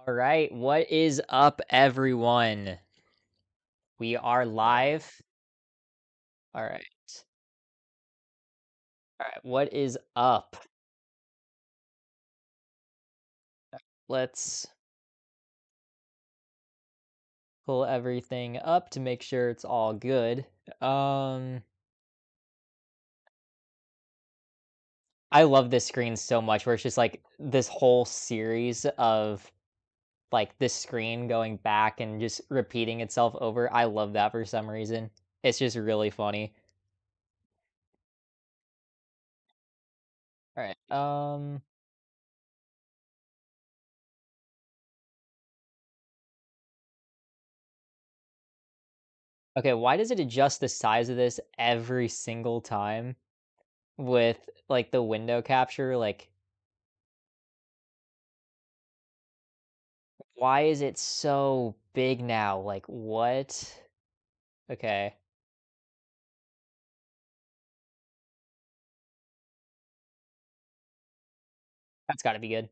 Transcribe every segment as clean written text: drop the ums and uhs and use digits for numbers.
All right, what is up, everyone? We are live. All right, all right. What is up? Let's pull everything up to make sure it's all good. Um, I love this screen so much, where it's just like this whole series of like this screen going back and just repeating itself over. I love that for some reason. It's just really funny. All right. Okay. Why does it adjust the size of this every single time? With, like, the window capture, like, why is it so big now? Like, what? Okay, that's gotta be good.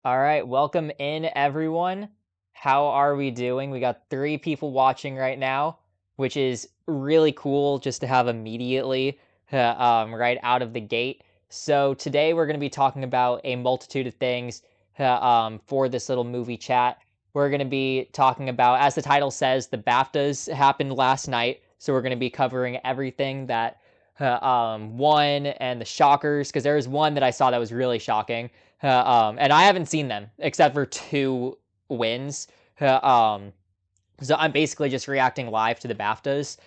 Alright, welcome in, everyone. How are we doing? We got 3 people watching right now, which is really cool just to have immediately, right out of the gate. So today we're gonna be talking about a multitude of things, for this little movie chat. We're gonna be talking about, as the title says, the Baftas happened last night, so we're gonna be covering everything that, won and the shockers, because there was one that I saw that was really shocking. And I haven't seen them except for two wins. So I'm basically just reacting live to the BAFTAs.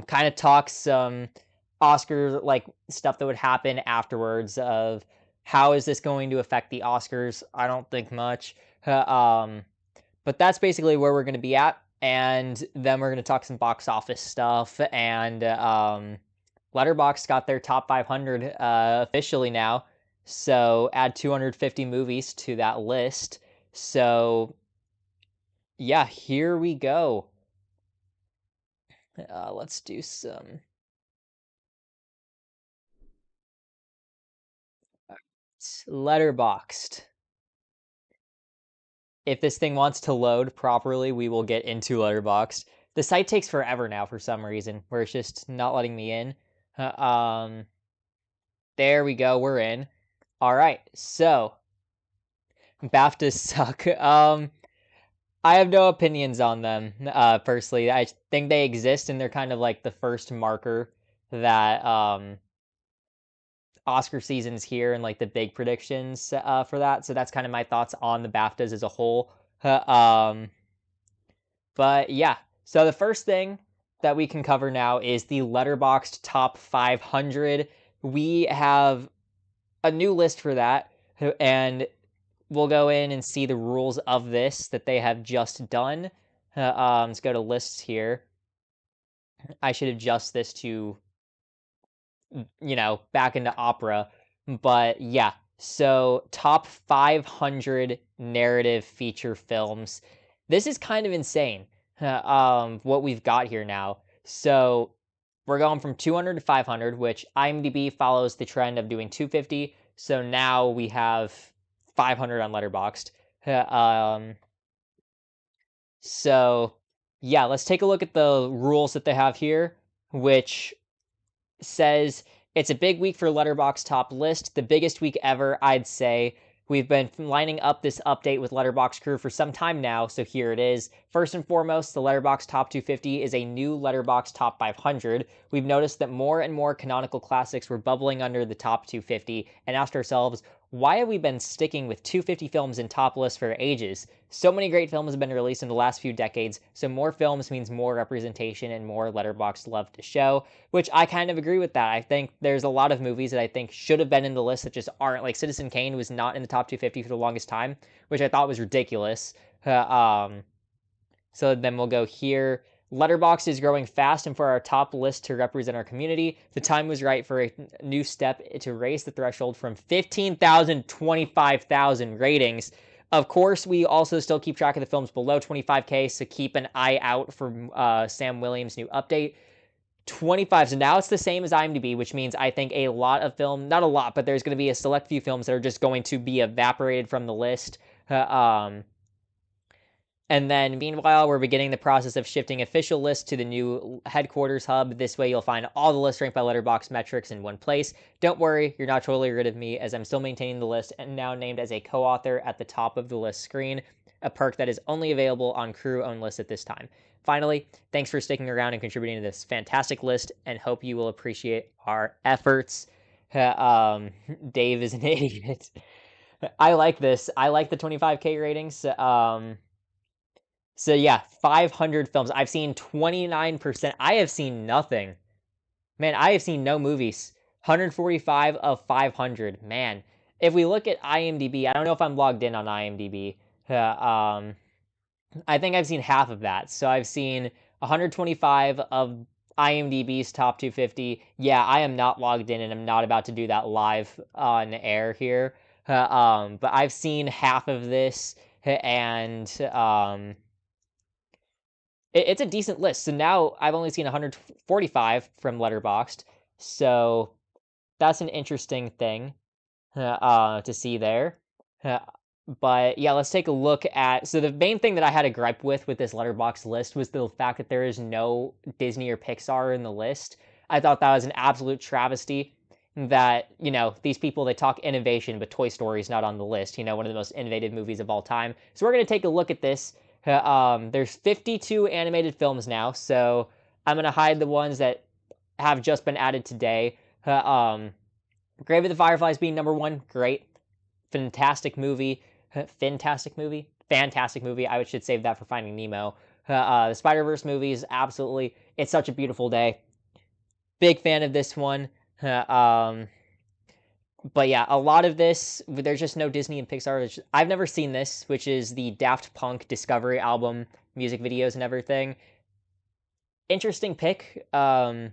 Kind of talk some Oscar like stuff that would happen afterwards of how is this going to affect the Oscars? I don't think much. But that's basically where we're going to be at. And then we're going to talk some box office stuff. And Letterboxd got their top 500 officially now. So add 250 movies to that list. So yeah, here we go. Let's do some Letterboxd. If this thing wants to load properly, we will get into Letterboxd. The site takes forever now for some reason, where it's just not letting me in. Uh, um, there we go. We're in. All right. So BAFTAs suck. I have no opinions on them. Personally, I think they exist, and they're kind of like the first marker that Oscar season's here and like the big predictions for that. So that's kind of my thoughts on the BAFTAs as a whole. Uh, um, but yeah, so the first thing that we can cover now is the Letterboxd Top 500. We have a new list for that, and we'll go in and see the rules of this that they have just done. Let's go to lists here. I should adjust this to, back into Opera. But yeah, so top 500 narrative feature films. This is kind of insane, what we've got here now. So we're going from 200 to 500, which IMDb follows the trend of doing 250. So now we have 500 on Letterboxd. So yeah, let's take a look at the rules that they have here, which says it's a big week for Letterboxd top list, the biggest week ever, I'd say. We've been lining up this update with Letterboxd crew for some time now, so here it is. First and foremost, the Letterboxd Top 250 is a new Letterboxd Top 500. We've noticed that more and more canonical classics were bubbling under the Top 250 and asked ourselves, why have we been sticking with 250 films in top lists for ages? So many great films have been released in the last few decades, so more films means more representation and more Letterboxd love to show, which I kind of agree with that. I think there's a lot of movies that I think should have been in the list that just aren't. Like Citizen Kane was not in the top 250 for the longest time, which I thought was ridiculous. So then we'll go here. Letterboxd is growing fast, and for our top list to represent our community, the time was right for a new step to raise the threshold from 15,000 to 25,000 ratings. Of course, we also still keep track of the films below 25K, so keep an eye out for Sam Williams' new update. 25. So now it's the same as IMDb, which means I think a lot of film, not a lot, but there's going to be a select few films that are just going to be evaporated from the list. And then, meanwhile, we're beginning the process of shifting official lists to the new headquarters hub. This way, you'll find all the lists ranked by Letterboxd metrics in one place. Don't worry, you're not totally rid of me, as I'm still maintaining the list and now named as a co-author at the top of the list screen, a perk that is only available on crew-owned lists at this time. Finally, thanks for sticking around and contributing to this fantastic list, and hope you will appreciate our efforts. Dave is an idiot. I like this. I like the 25K ratings. So yeah, 500 films. I've seen 29%. I have seen nothing. Man, I have seen no movies. 145 of 500. Man, if we look at IMDb, I don't know if I'm logged in on IMDb. I think I've seen half of that. So I've seen 125 of IMDb's top 250. Yeah, I am not logged in, and I'm not about to do that live on air here. But I've seen half of this, and it's a decent list. So now I've only seen 145 from Letterboxd. So that's an interesting thing to see there. Uh, but yeah, let's take a look at. So the main thing that I had a gripe with this Letterboxd list was the fact that there is no Disney or Pixar in the list. I thought that was an absolute travesty. That, these people, they talk innovation, but Toy Story is not on the list. One of the most innovative movies of all time. So we're gonna take a look at this. There's 52 animated films now, so I'm gonna hide the ones that have just been added today. Grave of the Fireflies being number one, great, fantastic movie, fantastic movie. I should save that for Finding Nemo. The Spider-Verse movies, absolutely, it's such a beautiful day. Big fan of this one. But yeah, a lot of this, there's just no Disney and Pixar. I've never seen this, which is the Daft Punk Discovery album, music videos and everything. Interesting pick. But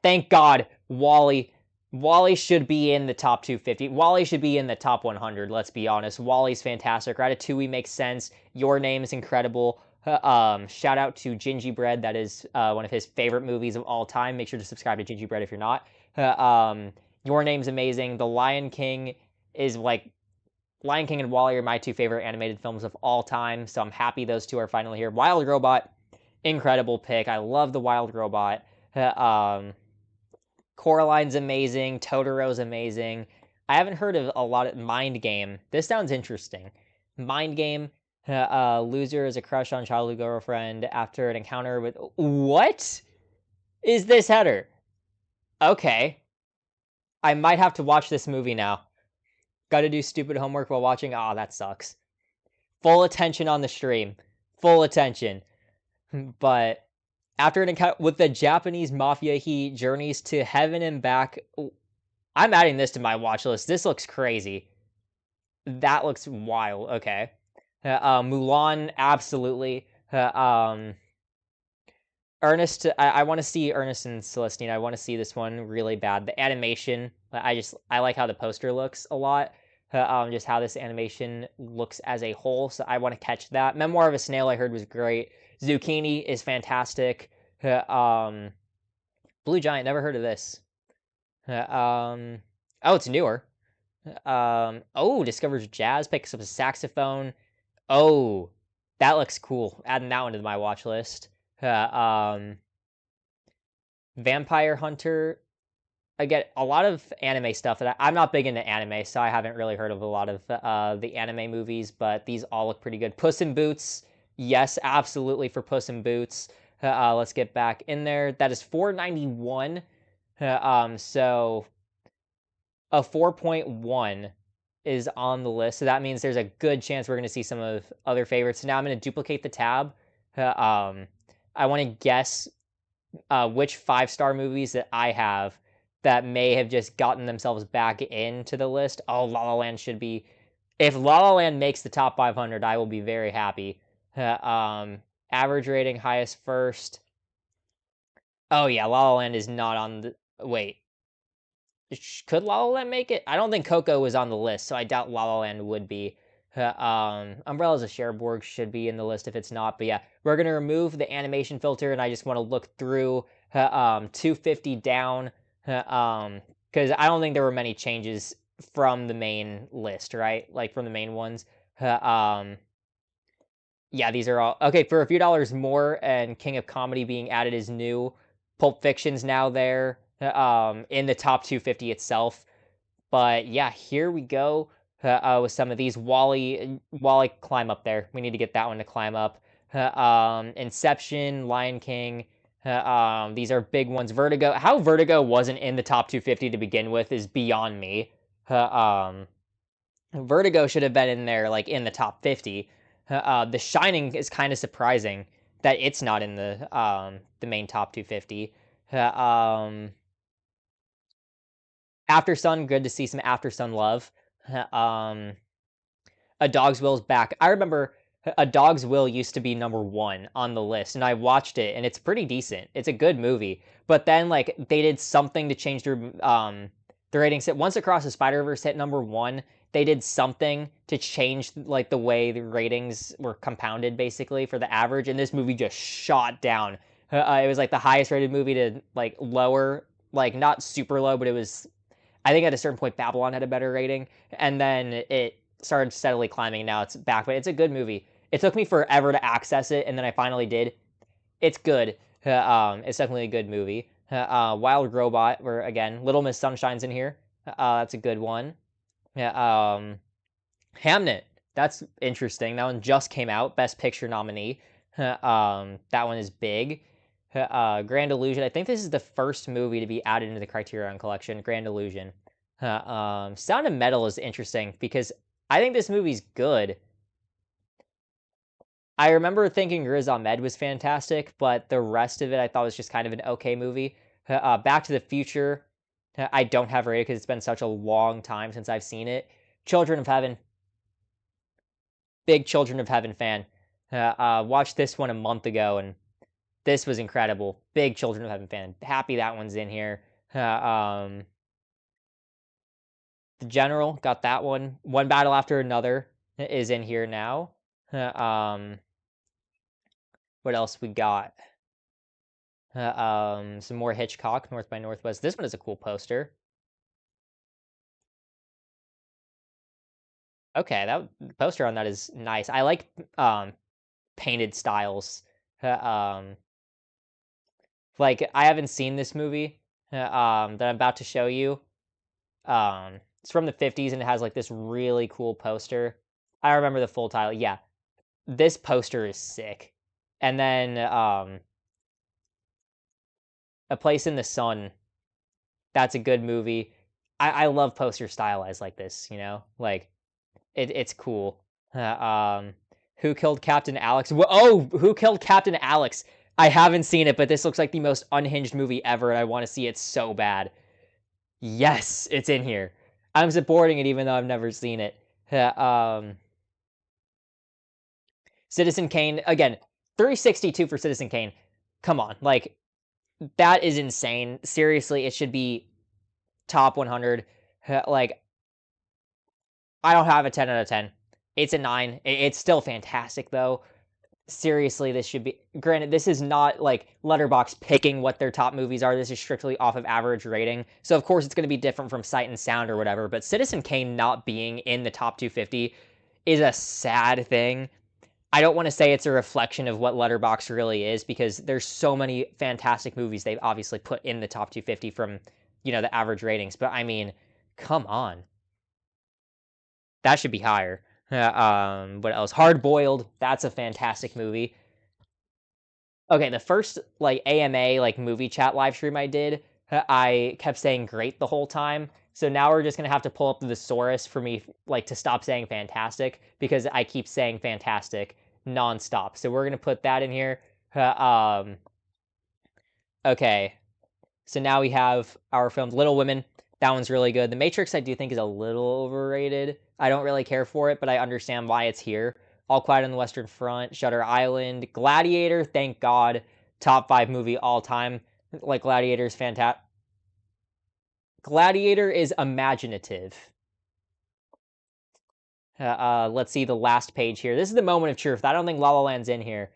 thank God, WALL-E. WALL-E should be in the top 250. WALL-E should be in the top 100, let's be honest. WALL-E's fantastic. Ratatouille makes sense. Your Name is incredible. Shout out to Gingerbread. That is one of his favorite movies of all time. Make sure to subscribe to Gingerbread if you're not. Your Name's amazing. The Lion King is Lion King and WALL-E are my two favorite animated films of all time. So I'm happy those two are finally here. Wild Robot, incredible pick. I love the Wild Robot. Coraline's amazing. Totoro's amazing. I haven't heard of a lot of Mind Game. This sounds interesting. Mind Game. Loser is a crush on childhood girlfriend after an encounter with. What is this header? Okay. I might have to watch this movie now. Gotta do stupid homework while watching. Oh, that sucks. Full attention on the stream. Full attention. But after an encounter with the Japanese mafia, he journeys to heaven and back. I'm adding this to my watch list. This looks crazy. That looks wild. Okay. Mulan, absolutely. Ernest, I want to see Ernest and Celestine. I want to see this one really bad. The animation, I like how the poster looks a lot. Just how this animation looks as a whole. So I want to catch that. Memoir of a Snail, I heard was great. Zucchini is fantastic. Blue Giant, never heard of this. Oh, it's newer. Discovers jazz, picks up a saxophone. Oh, that looks cool. Adding that one to my watch list. Vampire Hunter. I get a lot of anime stuff that I'm not big into anime, so I haven't really heard of a lot of the anime movies, but these all look pretty good. Puss in Boots. Yes, absolutely for Puss in Boots. Let's get back in there. That is $4.91. So a 4.1 is on the list. So that means there's a good chance we're going to see some of other favorites. Now I'm going to duplicate the tab. I want to guess which 5-star movies that I have that may have just gotten themselves back into the list. Oh, La La Land should be. If La La Land makes the top 500, I will be very happy. Average rating, highest first. Oh yeah, La La Land is not on the. Wait. Could La La Land make it? I don't think Coco was on the list, so I doubt La La Land would be. Umbrellas of Cherbourg should be in the list if it's not, but yeah, we're gonna remove the animation filter, and I just want to look through 250 down, because I don't think there were many changes from the main list, right? Like from the main ones. Yeah, these are all okay for a few dollars more, and King of Comedy being added as new. Pulp Fiction's now there, in the top 250 itself. But yeah, here we go with some of these. Wally, climb up there. We need to get that one to climb up. Inception, Lion King. These are big ones. Vertigo. How Vertigo wasn't in the top 250 to begin with is beyond me. Vertigo should have been in there, like in the top 50. The Shining is kind of surprising that it's not in the main top 250. After Sun, good to see some After Sun love. Um, A Dog's Will's back. I remember A Dog's Will used to be number one on the list, and I watched it, and it's pretty decent. It's a good movie, but then like they did something to change the ratings. Once Across the Spider Verse hit number one, they did something to change like the way the ratings were compounded basically for the average, and this movie just shot down. It was like the highest rated movie to like lower, like not super low, but it was, I think at a certain point Babylon had a better rating, and then it started steadily climbing. Now it's back, but it's a good movie. It took me forever to access it, and then I finally did. It's good. It's definitely a good movie. Wild Robot, where again Little Miss Sunshine's in here. That's a good one. Hamnet. That's interesting. That one just came out. Best Picture nominee. That one is big. Grand Illusion. I think this is the first movie to be added into the Criterion Collection. Grand Illusion. Sound of Metal is interesting because I think this movie's good. I remember thinking Riz Ahmed was fantastic, but the rest of it I thought was just kind of an okay movie. Back to the Future. I don't have rated because it's been such a long time since I've seen it. Children of Heaven. Big Children of Heaven fan. Watched this one a month ago, and this was incredible. Big Children of Heaven fan. Happy that one's in here. The General, got that one. One Battle After Another is in here now. What else we got? Some more Hitchcock, North by Northwest. This one is a cool poster. Okay, that poster on that is nice. I like painted styles. Um, like I haven't seen this movie that I'm about to show you. It's from the 50s and it has like this really cool poster. I remember the full title. Yeah, this poster is sick. And then A Place in the Sun. That's a good movie. I love poster stylized like this. Like it's cool. Who Killed Captain Alex? Oh, Who Killed Captain Alex? I haven't seen it, but this looks like the most unhinged movie ever, and I want to see it so bad. Yes, it's in here. I'm supporting it even though I've never seen it. Citizen Kane, again, 362 for Citizen Kane. Come on, like, that is insane. Seriously, it should be top 100. Like, I don't have a 10 out of 10. It's a 9. It's still fantastic, though. Seriously, this should be, granted, this is not like Letterboxd picking what their top movies are. This is strictly off of average rating, so of course it's going to be different from Sight and Sound or whatever, but Citizen Kane not being in the top 250 is a sad thing. I don't want to say it's a reflection of what Letterboxd really is, because there's so many fantastic movies they've obviously put in the top 250 from the average ratings, but I mean, come on, that should be higher. What else? Hard Boiled. That's a fantastic movie. Okay, the first like AMA like movie chat live stream I did, I kept saying great the whole time. So now we're just gonna have to pull up the thesaurus for me like to stop saying fantastic, because I keep saying fantastic nonstop. So we're gonna put that in here. Okay, so now we have our film Little Women. That one's really good. The Matrix, I do think, is a little overrated. I don't really care for it, but I understand why it's here. All Quiet on the Western Front, Shutter Island, Gladiator, thank God, top 5 movie all time. Like, Gladiator is fantastic. Gladiator is imaginative. Let's see the last page here. This is the moment of truth. I don't think La La Land's in here,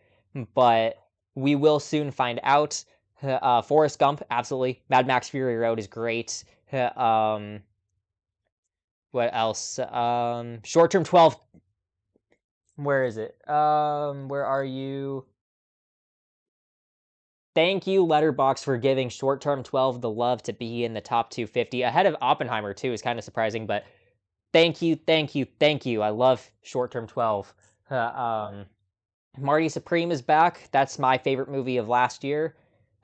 but we will soon find out. Forrest Gump, absolutely. Mad Max Fury Road is great. What else? Short Term 12. Where is it? Where are you? Thank you, Letterboxd, for giving Short Term 12 the love to be in the top 250. Ahead of Oppenheimer, too, is kind of surprising, but thank you, thank you, thank you. I love Short Term 12. Marty Supreme is back. That's my favorite movie of last year.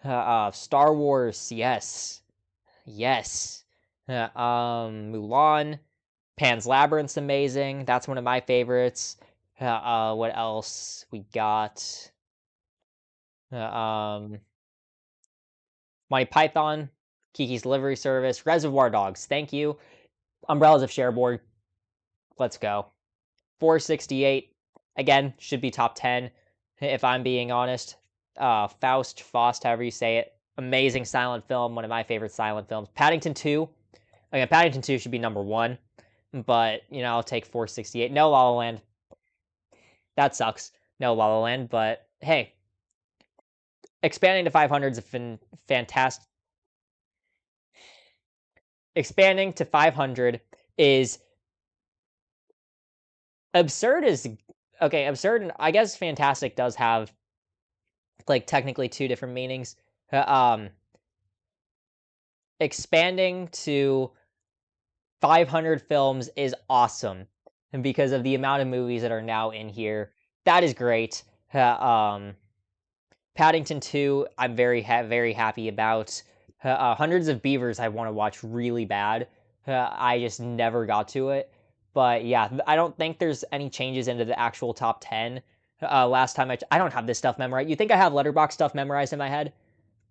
Star Wars, yes. Yes. Mulan. Pan's Labyrinth's amazing. That's one of my favorites. What else we got? Um, Monty Python, Kiki's Delivery Service, Reservoir Dogs. Thank you. Umbrellas of Cherbourg. Let's go. 468. Again, should be top 10, if I'm being honest. Faust, however you say it. Amazing silent film. One of my favorite silent films. Paddington 2. Again, Paddington 2 should be number 1. But, I'll take 468. No La La Land. That sucks. No La La Land. But, hey, expanding to 500 is a fantastic. Expanding to 500 is absurd. Is okay. Absurd, and I guess fantastic does have like technically two different meanings. Expanding to 500 films is awesome, and because of the amount of movies that are now in here, that is great. Paddington 2, I'm very happy about. Hundreds of Beavers, I want to watch really bad. I just never got to it. But yeah, I don't think there's any changes into the actual top 10. Last time I don't have this stuff memorized. You think I have Letterboxd stuff memorized in my head?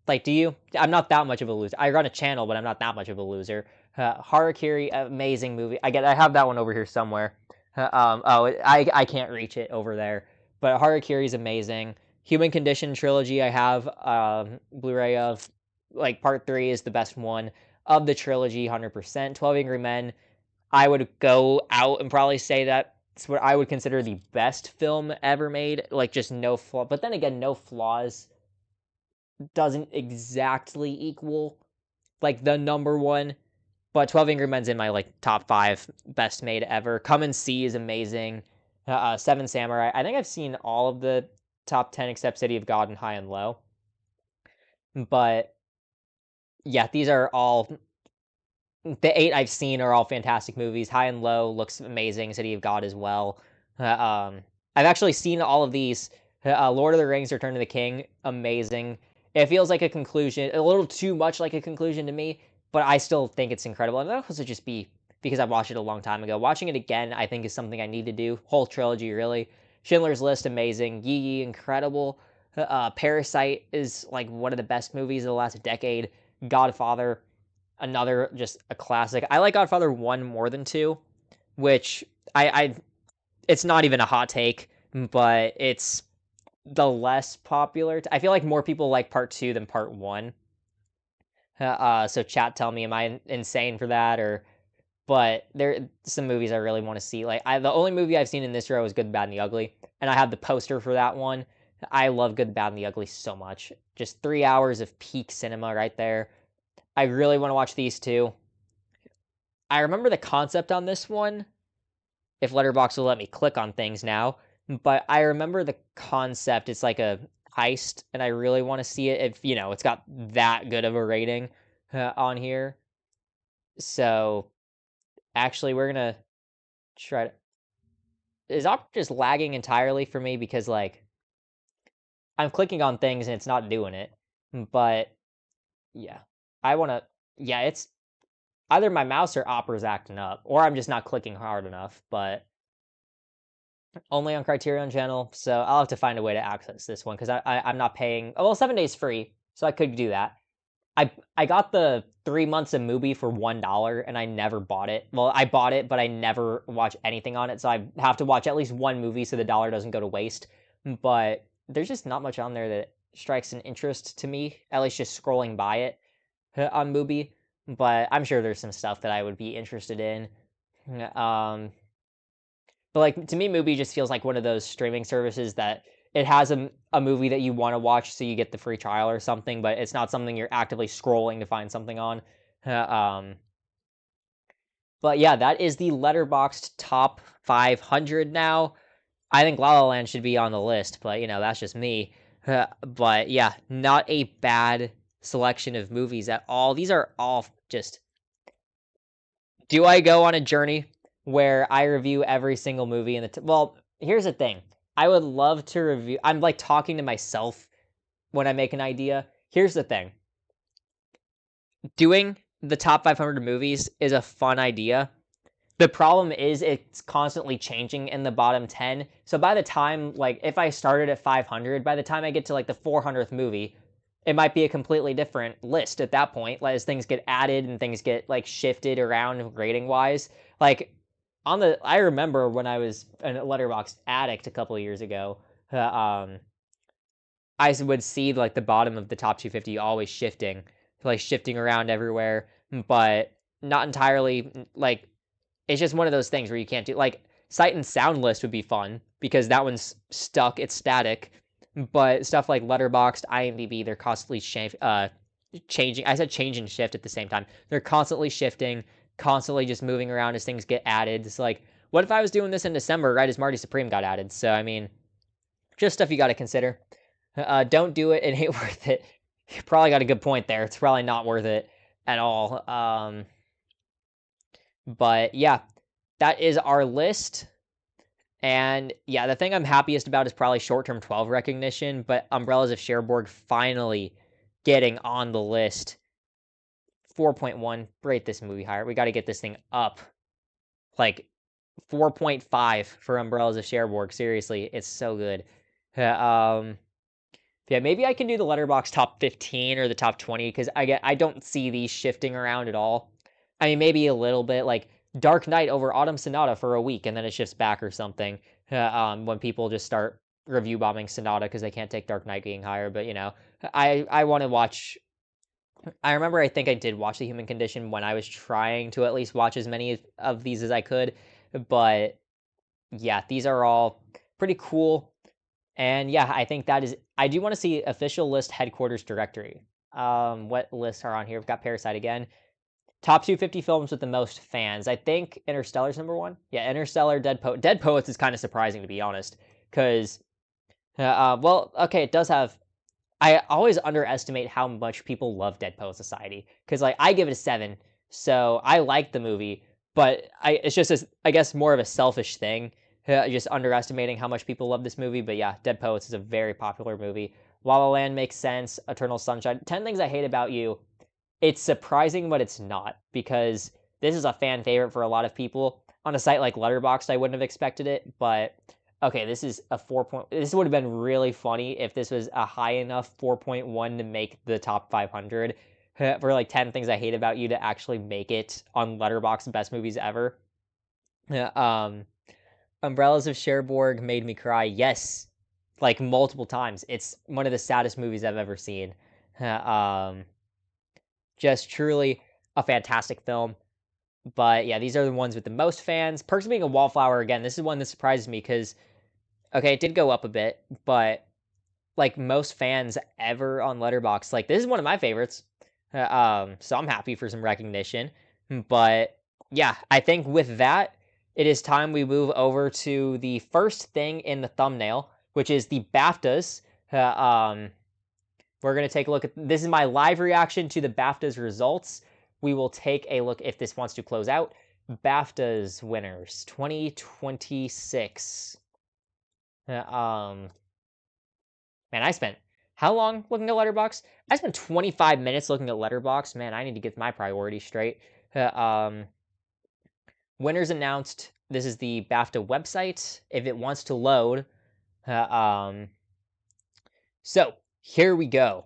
Like, do you? I'm not that much of a loser. I run a channel, but I'm not that much of a loser. Harakiri, amazing movie. I have that one over here somewhere. I can't reach it over there. But Harakiri is amazing. Human Condition trilogy I have Blu-ray of. Like, part 3 is the best one of the trilogy, 100%. 12 Angry Men, I would go out and probably say that it's what I would consider the best film ever made. Like, just no flaw. But then again, no flaws doesn't exactly equal like the number one, but 12 Angry Men's in my like top 5 best made ever. Come and See is amazing. Seven Samurai. I think I've seen all of the top 10 except City of God and High and Low. But yeah, these are all the 8 I've seen are all fantastic movies. High and Low looks amazing. City of God as well. I've actually seen all of these. Lord of the Rings: Return of the King, amazing. It feels like a conclusion, a little too much like a conclusion to me, but I still think it's incredible. And that also just be because I watched it a long time ago. Watching it again, I think is something I need to do. Whole trilogy, really. Schindler's List, amazing. Yi Yi, incredible. Parasite is like one of the best movies of the last decade. Godfather, another just a classic. I like Godfather 1 more than 2, which I it's not even a hot take, but it's the less popular. I feel like more people like part 2 than part 1. So chat, tell me, am I insane for that? Or but there are some movies I really want to see. Like the only movie I've seen in this row is Good, the Bad, and the Ugly, and I have the poster for that one. I love Good, the Bad, and the Ugly so much. Just 3 hours of peak cinema right there. I really want to watch these two. I remember the concept on this one, if Letterboxd will let me click on things now, but I remember the concept. It's like a heist, and I really want to see it if, it's got that good of a rating on here. So, actually, we're gonna try to... Is Opera just lagging entirely for me? Because, like, I'm clicking on things and it's not doing it. But, yeah. I want to... Yeah, it's... Either my mouse or Opera's acting up, or I'm just not clicking hard enough, but only on Criterion Channel, so I'll have to find a way to access this one, because I'm not paying... Oh, well, 7 days free, so I could do that. I got the 3 months of Mubi for $1, and I never bought it. Well, I bought it, but I never watch anything on it, so I have to watch at least one movie so the dollar doesn't go to waste. But there's just not much on there that strikes an interest to me, at least just scrolling by it on Mubi. But I'm sure there's some stuff that I would be interested in. Um, But like to me, Mubi just feels like one of those streaming services that it has a movie that you want to watch, so you get the free trial or something, but it's not something you're actively scrolling to find something on. Um, but yeah, that is the Letterboxd top 500 now. I think La La Land should be on the list, but that's just me. But yeah, not a bad selection of movies at all. These are all just. Do I go on a journey where I review every single movie in the? Well, here's the thing. I would love to review. I'm like talking to myself when I make an idea. Here's the thing. Doing the top 500 movies is a fun idea. The problem is it's constantly changing in the bottom 10. So by the time, like, if I started at 500, by the time I get to, like, the 400th movie, it might be a completely different list at that point, like, as things get added and things get, like, shifted around rating-wise. Like, I remember when I was a Letterboxd addict a couple of years ago, um, I would see, like, the bottom of the top 250 always shifting, like, shifting around everywhere, but not entirely, like, it's just one of those things where you can't do like sight and sound list would be fun because that one's stuck, it's static. But stuff like Letterboxd, IMDb, they're constantly changing. I said change and shift at the same time. They're constantly shifting, constantly just moving around as things get added. It's like, what if I was doing this in December, right as Marty Supreme got added? So I mean, just stuff you got to consider. Don't do it; it ain't worth it. You probably got a good point there. It's probably not worth it at all. But yeah, that is our list. And yeah, the thing I'm happiest about is probably short-term 12 recognition, but Umbrellas of Cherbourg finally getting on the list. 4.1, rate this movie higher. We got to get this thing up. Like 4.5 for Umbrellas of Cherbourg. Seriously, it's so good. Um, yeah, maybe I can do the Letterboxd top 15 or the top 20 because I don't see these shifting around at all. I mean, maybe a little bit like Dark Knight over Autumn Sonata for a week and then it shifts back or something. When people just start review bombing Sonata because they can't take Dark Knight being higher. But I want to watch. I remember I think I did watch The Human Condition when I was trying to at least watch as many of these as I could. But yeah, these are all pretty cool. And yeah, I think that is. I do want to see official list headquarters directory. What lists are on here? We've got Parasite again. Top 250 films with the most fans. I think Interstellar's number one. Yeah, Interstellar, Dead Poet. Dead Poets is kind of surprising to be honest, because well, okay, it does have. I always underestimate how much people love Dead Poet Society because like I give it a 7, so I like the movie, but it's just I guess more of a selfish thing, just underestimating how much people love this movie. But yeah, Dead Poets is a very popular movie. La La Land makes sense. Eternal Sunshine. 10 Things I Hate About You. It's surprising, but it's not because this is a fan favorite for a lot of people. On a site like Letterboxd, I wouldn't have expected it, but okay, this is a 4 point. This would have been really funny if this was a high enough 4.1 to make the top 500 for like 10 Things I Hate About You to actually make it on Letterboxd Best Movies Ever. Um, Umbrellas of Cherbourg made me cry. Yes, like multiple times. It's one of the saddest movies I've ever seen. Um, just truly a fantastic film. But yeah, these are the ones with the most fans. Perks of Being a Wallflower, again, this is one that surprises me because, okay, it did go up a bit, but like most fans ever on Letterboxd, like this is one of my favorites. So I'm happy for some recognition. But yeah, I think with that, it is time we move over to the first thing in the thumbnail, which is the Baftas. We're going to take a look at this is my live reaction to the Baftas results. We will take a look if this wants to close out. Baftas winners 2026. Man, I spent how long looking at Letterboxd? I spent 25 minutes looking at Letterboxd. Man, I need to get my priorities straight. Winners announced. This is the BAFTA website. If it wants to load. So here we go.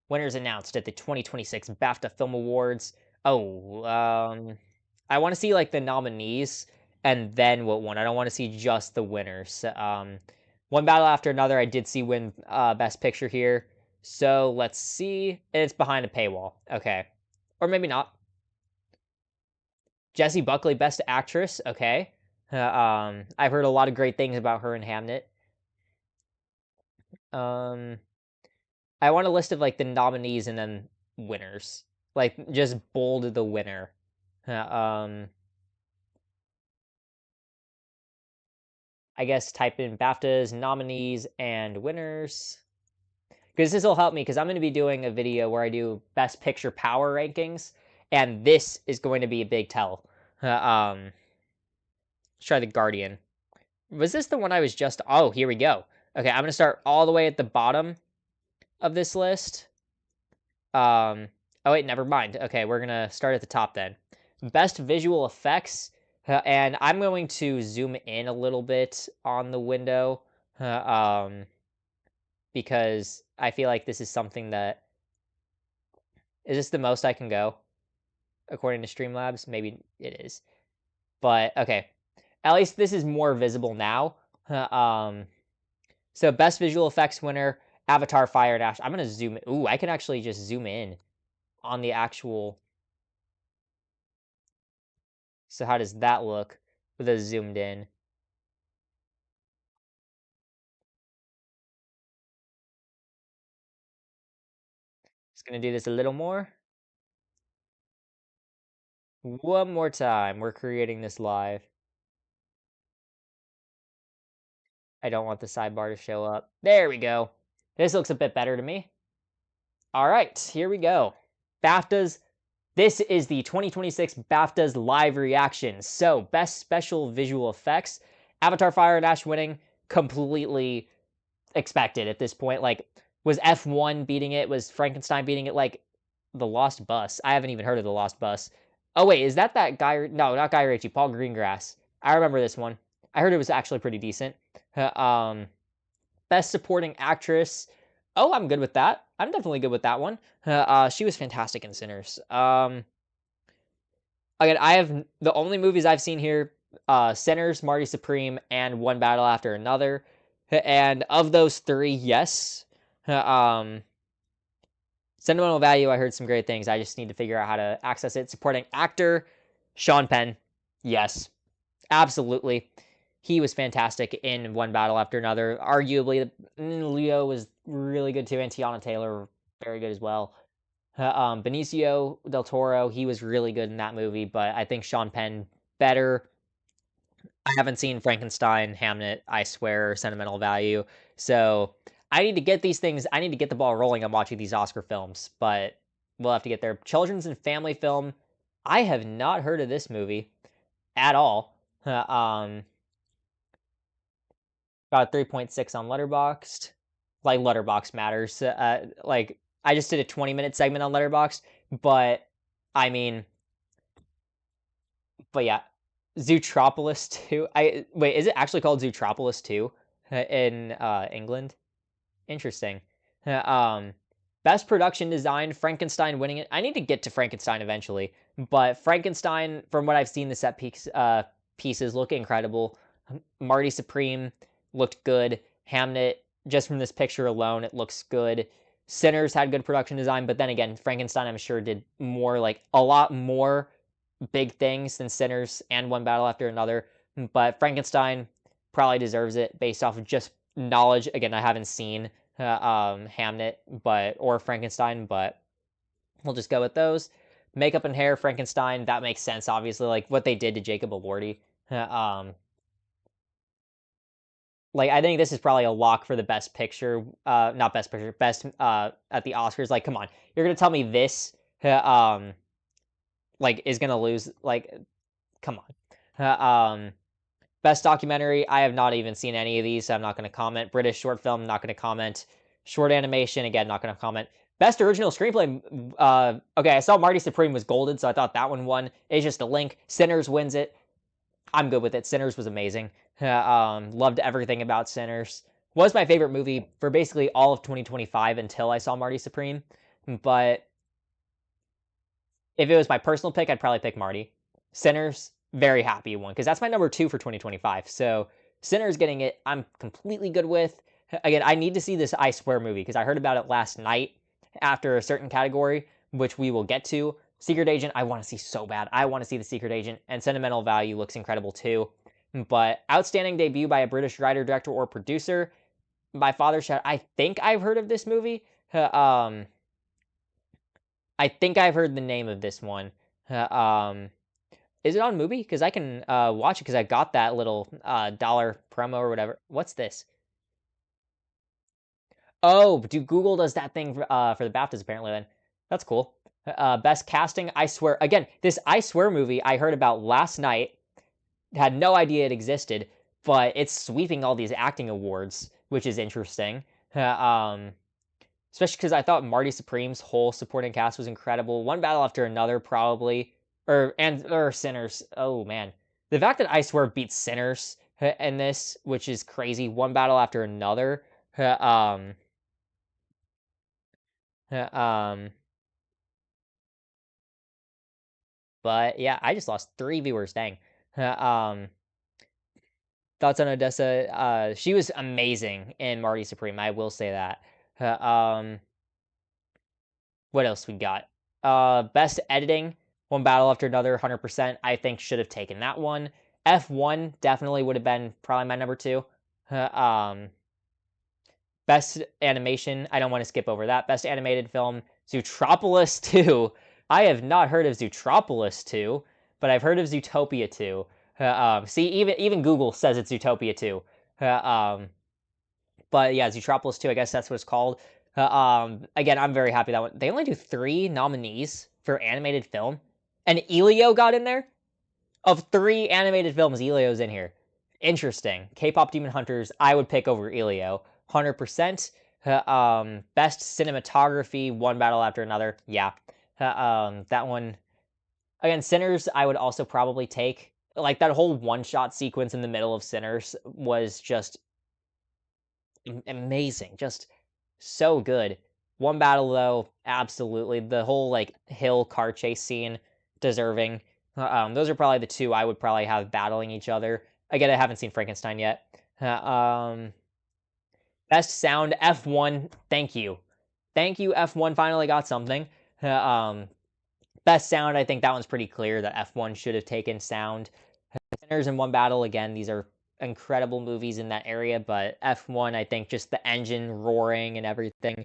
Winners announced at the 2026 BAFTA Film Awards. Oh, I want to see like the nominees and then what won. I don't want to see just the winners. One battle after another, I did see win Best Picture here. So let's see. It's behind a paywall. Okay, or maybe not. Jessie Buckley, Best Actress. Okay. I've heard a lot of great things about her in Hamnet. Um, I want a list of like the nominees and then winners. Like just bold the winner. I guess type in Baftas, nominees, and winners. Because this will help me because I'm going to be doing a video where I do best picture power rankings, and this is going to be a big tell. Let's try The Guardian. Was this the one I was just? Oh, here we go. Okay, I'm going to start all the way at the bottom of this list. Oh wait, never mind. Okay, we're gonna start at the top then. Best visual effects, and I'm going to zoom in a little bit on the window, uh, um, because I feel like this is something that is this the most I can go according to Streamlabs? Maybe it is, but okay. At least this is more visible now. So best visual effects winner, Avatar: Fire and Ash. I'm gonna zoom. Ooh, I can actually just zoom in on the actual. So how does that look with a zoomed in? Just gonna do this a little more. One more time. We're creating this live. I don't want the sidebar to show up. There we go. This looks a bit better to me. All right, here we go. BAFTAs. This is the 2026 BAFTAs live reaction. So, best special visual effects. Avatar: Fire and Ash winning. Completely expected at this point. Like, was F1 beating it? Was Frankenstein beating it? Like, The Lost Bus. I haven't even heard of The Lost Bus. Oh, wait, is that guy? No, not Guy Ritchie. Paul Greengrass. I remember this one. I heard it was actually pretty decent. Um, Best Supporting Actress. Oh, I'm good with that. I'm definitely good with that one. She was fantastic in Sinners. Again, I have the only movies I've seen here: Sinners, Marty Supreme, and One Battle After Another. And of those three, yes. Um, Sentimental value, I heard some great things. I just need to figure out how to access it. Supporting actor, Sean Penn. Yes, absolutely. He was fantastic in One Battle After Another. Arguably, Leo was really good too, and Tiana Taylor, very good as well. Benicio del Toro, he was really good in that movie, but I think Sean Penn better. I haven't seen Frankenstein, Hamnet, I swear, Sentimental Value. So I need to get these things. I need to get the ball rolling on watching these Oscar films, but we'll have to get there. Children's and family film. I have not heard of this movie at all. Got a 3.6 on Letterboxd. Like Letterboxd matters. Like I just did a 20-minute segment on Letterboxd, but I mean, but yeah, Zootropolis 2. I wait, is it actually called Zootropolis 2 in England? Interesting. Um, Best production design, Frankenstein winning it. I need to get to Frankenstein eventually, but Frankenstein, from what I've seen, the pieces look incredible. Marty Supreme looked good. Hamnet, just from this picture alone, it looks good. Sinners had good production design, but then again, Frankenstein, I'm sure, did more, like a lot more big things than Sinners and One Battle After Another. But Frankenstein probably deserves it based off of just knowledge. Again, I haven't seen Hamnet, or Frankenstein, but we'll just go with those. Makeup and hair, Frankenstein, that makes sense. Obviously, like what they did to Jacob Elordi. Um, like I think this is probably a lock for the best picture. Not best picture, best at the Oscars. Like, come on, you're gonna tell me this like is gonna lose? Like, come on. Best documentary, I have not even seen any of these, so I'm not going to comment. British short film, not going to comment. Short animation, again, not going to comment. Best original screenplay, okay, I saw Marty Supreme was golden, so I thought that one won. It's just a link. Sinners wins it. I'm good with it. Sinners was amazing. Loved everything about Sinners. Was my favorite movie for basically all of 2025 until I saw Marty Supreme. But if it was my personal pick, I'd probably pick Marty. Sinners, very happy one because that's my number 2 for 2025. So Sinners getting it, I'm completely good with. Again, I need to see this I Swear movie because I heard about it last night after a certain category, which we will get to. Secret Agent, I want to see so bad. I want to see The Secret Agent, and Sentimental Value looks incredible too. But outstanding debut by a British writer, director, or producer. My Father's Child. I think I've heard of this movie. I think I've heard the name of this one. Is it on Mubi? Because I can watch it because I got that little dollar promo or whatever. What's this? Oh, Google does that thing for the Baftas apparently. Then that's cool. Best casting. I swear. Again, this I swear movie I heard about last night. Had no idea it existed, but it's sweeping all these acting awards, which is interesting. Um, Especially because I thought Marty Supreme's whole supporting cast was incredible. One battle after another, probably, or Sinners. Oh man, the fact that I swear beats Sinners in this, which is crazy. One battle after another. Um, um, but yeah, I just lost 3 viewers. Dang. Um, Thoughts on Odessa? She was amazing in Marty Supreme. I will say that. What else we got? Best editing, one battle after another, 100%. I think should have taken that one. F1 definitely would have been probably my number two. Um, Best animation, I don't want to skip over that. Best animated film, Zootropolis 2. I have not heard of Zootropolis 2, but I've heard of Zootopia 2. See, even Google says it's Zootopia 2. But yeah, Zootropolis 2, I guess that's what it's called. Again, I'm very happy that one. They only do 3 nominees for animated film, and Elio got in there. Of 3 animated films, Elio's in here. Interesting. K-pop Demon Hunters, I would pick over Elio, 100%. Best cinematography, one battle after another. Yeah, that one. Again, Sinners, I would also probably take. Like that whole one-shot sequence in the middle of Sinners was just amazing, just so good. One battle though, absolutely. The whole like hill car chase scene, deserving. Those are probably the two I would probably have battling each other. Again, I haven't seen Frankenstein yet. Best sound F1. Thank you. F1 finally got something. Um, Best sound. I think that one's pretty clear that F1 should have taken sound. Sinners in one battle. Again, these are incredible movies in that area, but F1, I think just the engine roaring and everything,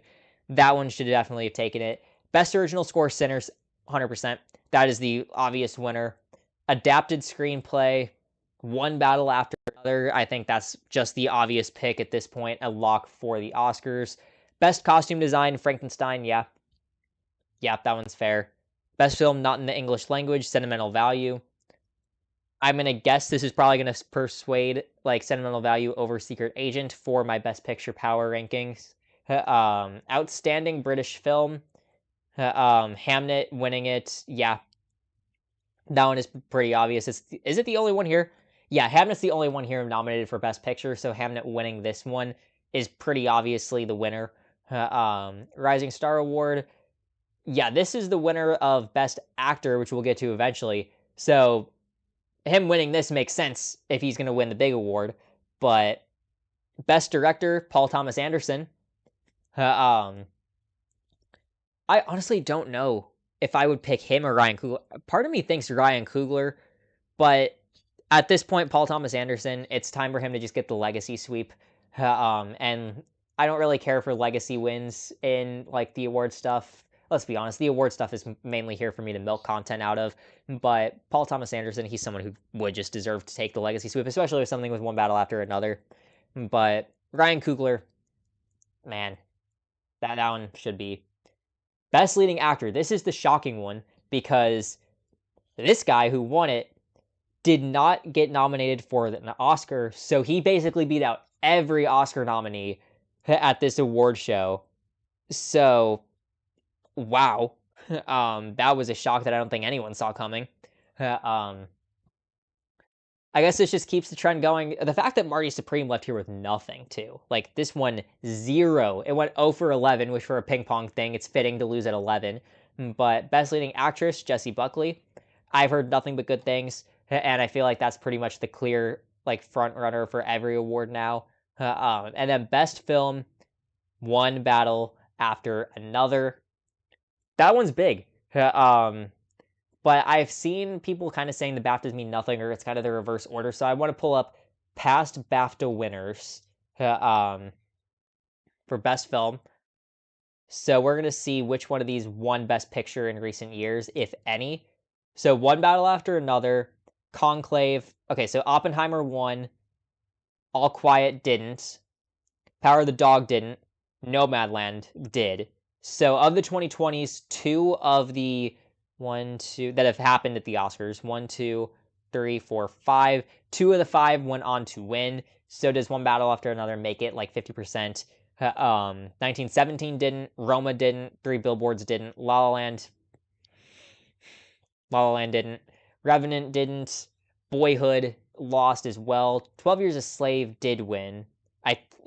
that one should definitely have taken it. Best original score, Sinners, 100%. That is the obvious winner. Adapted screenplay, one battle after another. I think that's just the obvious pick at this point, a lock for the Oscars. Best costume design, Frankenstein, yeah. Yeah, that one's fair. Best film not in the English language, sentimental value. I'm gonna guess this is probably gonna persuade like sentimental value over Secret Agent for my Best Picture power rankings. Outstanding British film. Hamnet winning it. Yeah, that one is pretty obvious. Is it the only one here? Yeah, Hamnet's the only one here nominated for Best Picture, so Hamnet winning this one is pretty obviously the winner. Rising Star Award. Yeah, this is the winner of Best Actor, which we'll get to eventually. So him winning this makes sense if he's going to win the big award. But best director, Paul Thomas Anderson. Um, I honestly don't know if I would pick him or Ryan Coogler. Part of me thinks Ryan Coogler, but at this point, Paul Thomas Anderson, it's time for him to just get the legacy sweep. And I don't really care for legacy wins in like the award stuff. Let's be honest, the award stuff is mainly here for me to milk content out of. But Paul Thomas Anderson, he's someone who would just deserve to take the legacy sweep, especially with something with one battle after another. But Ryan Coogler, man, that one should be best leading actor. This is the shocking one because this guy who won it did not get nominated for an Oscar, so he basically beat out every Oscar nominee at this award show. So, wow. That was a shock that I don't think anyone saw coming. Um, I guess this just keeps the trend going. The fact that Marty Supreme left here with nothing, too. Like, this one, 0. It went 0 for 11, which for a ping pong thing, it's fitting to lose at 11. But Best Leading Actress, Jessie Buckley. I've heard nothing but good things, and I feel like that's pretty much the clear, like, front runner for every award now. And then Best Film, one battle after another. That one's big. but I've seen people kind of saying the BAFTAs mean nothing or it's kind of the reverse order. So I want to pull up past BAFTA winners for best film. So we're going to see which one of these won Best Picture in recent years, if any. So One Battle After Another, Conclave. Okay, so Oppenheimer won. All Quiet didn't. Power of the Dog didn't. Nomadland did. So of the 2020s, two of the that have happened at the Oscars, 1, 2, 3, 4, 5. Two of the 5 went on to win. So does One Battle After Another make it like 50%? 1917 didn't. Roma didn't. Three Billboards didn't. La La Land didn't. Revenant didn't. Boyhood lost as well. 12 Years a Slave did win.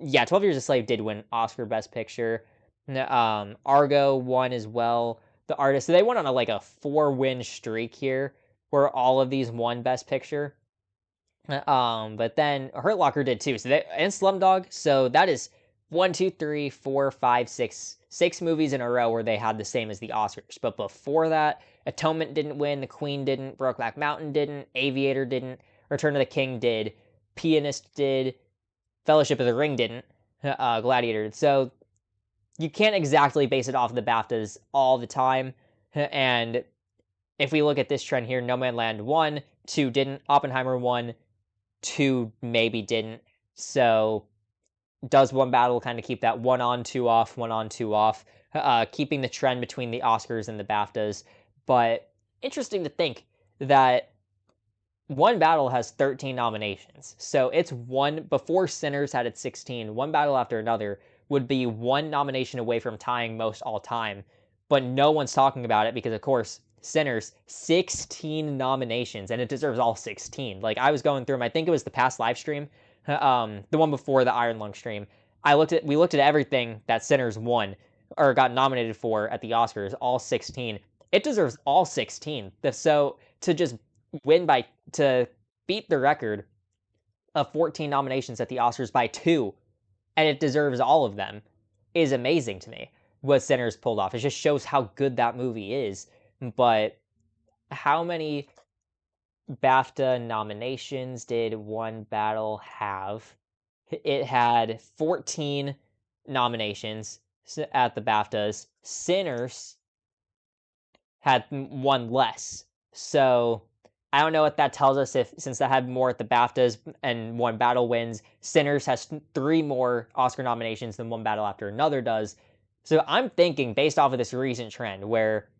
12 Years a Slave did win Oscar Best Picture. Argo won as well. The Artist. So they went on like a 4-win streak here, where all of these won Best Picture. But then Hurt Locker did too. So and Slumdog. So that is 1, 2, 3, 4, 5, 6 movies in a row where they had the same as the Oscars. But before that, Atonement didn't win. The Queen didn't. Brokeback Mountain didn't. Aviator didn't. Return of the King did. Pianist did. Fellowship of the Ring didn't. Gladiator did. So you can't exactly base it off of the BAFTAs all the time. And if we look at this trend here, Nomadland won, 2 didn't. Oppenheimer won, 2 maybe didn't. So does One Battle kind of keep that 1 on, 2 off, 1 on, 2 off, keeping the trend between the Oscars and the BAFTAs. But interesting to think that One Battle has 13 nominations. So it's one, before Sinners had its 16, One Battle After Another would be 1 nomination away from tying most all time. But no one's talking about it because, of course, Sinners, 16 nominations, and it deserves all 16. Like, I was going through them. I think it was the past live stream, the one before the Iron Lung stream. We looked at everything that Sinners won or got nominated for at the Oscars, all 16. It deserves all 16. So to just to beat the record of 14 nominations at the Oscars by 2, and it deserves all of them, is amazing to me. What Sinners pulled off. It just shows how good that movie is. But how many BAFTA nominations did One Battle have? It had 14 nominations at the BAFTAs. Sinners had 1 less. So I don't know what that tells us, if since that had more at the BAFTAs and One Battle wins, Sinners has 3 more Oscar nominations than One Battle After Another does. So I'm thinking, based off of this recent trend, where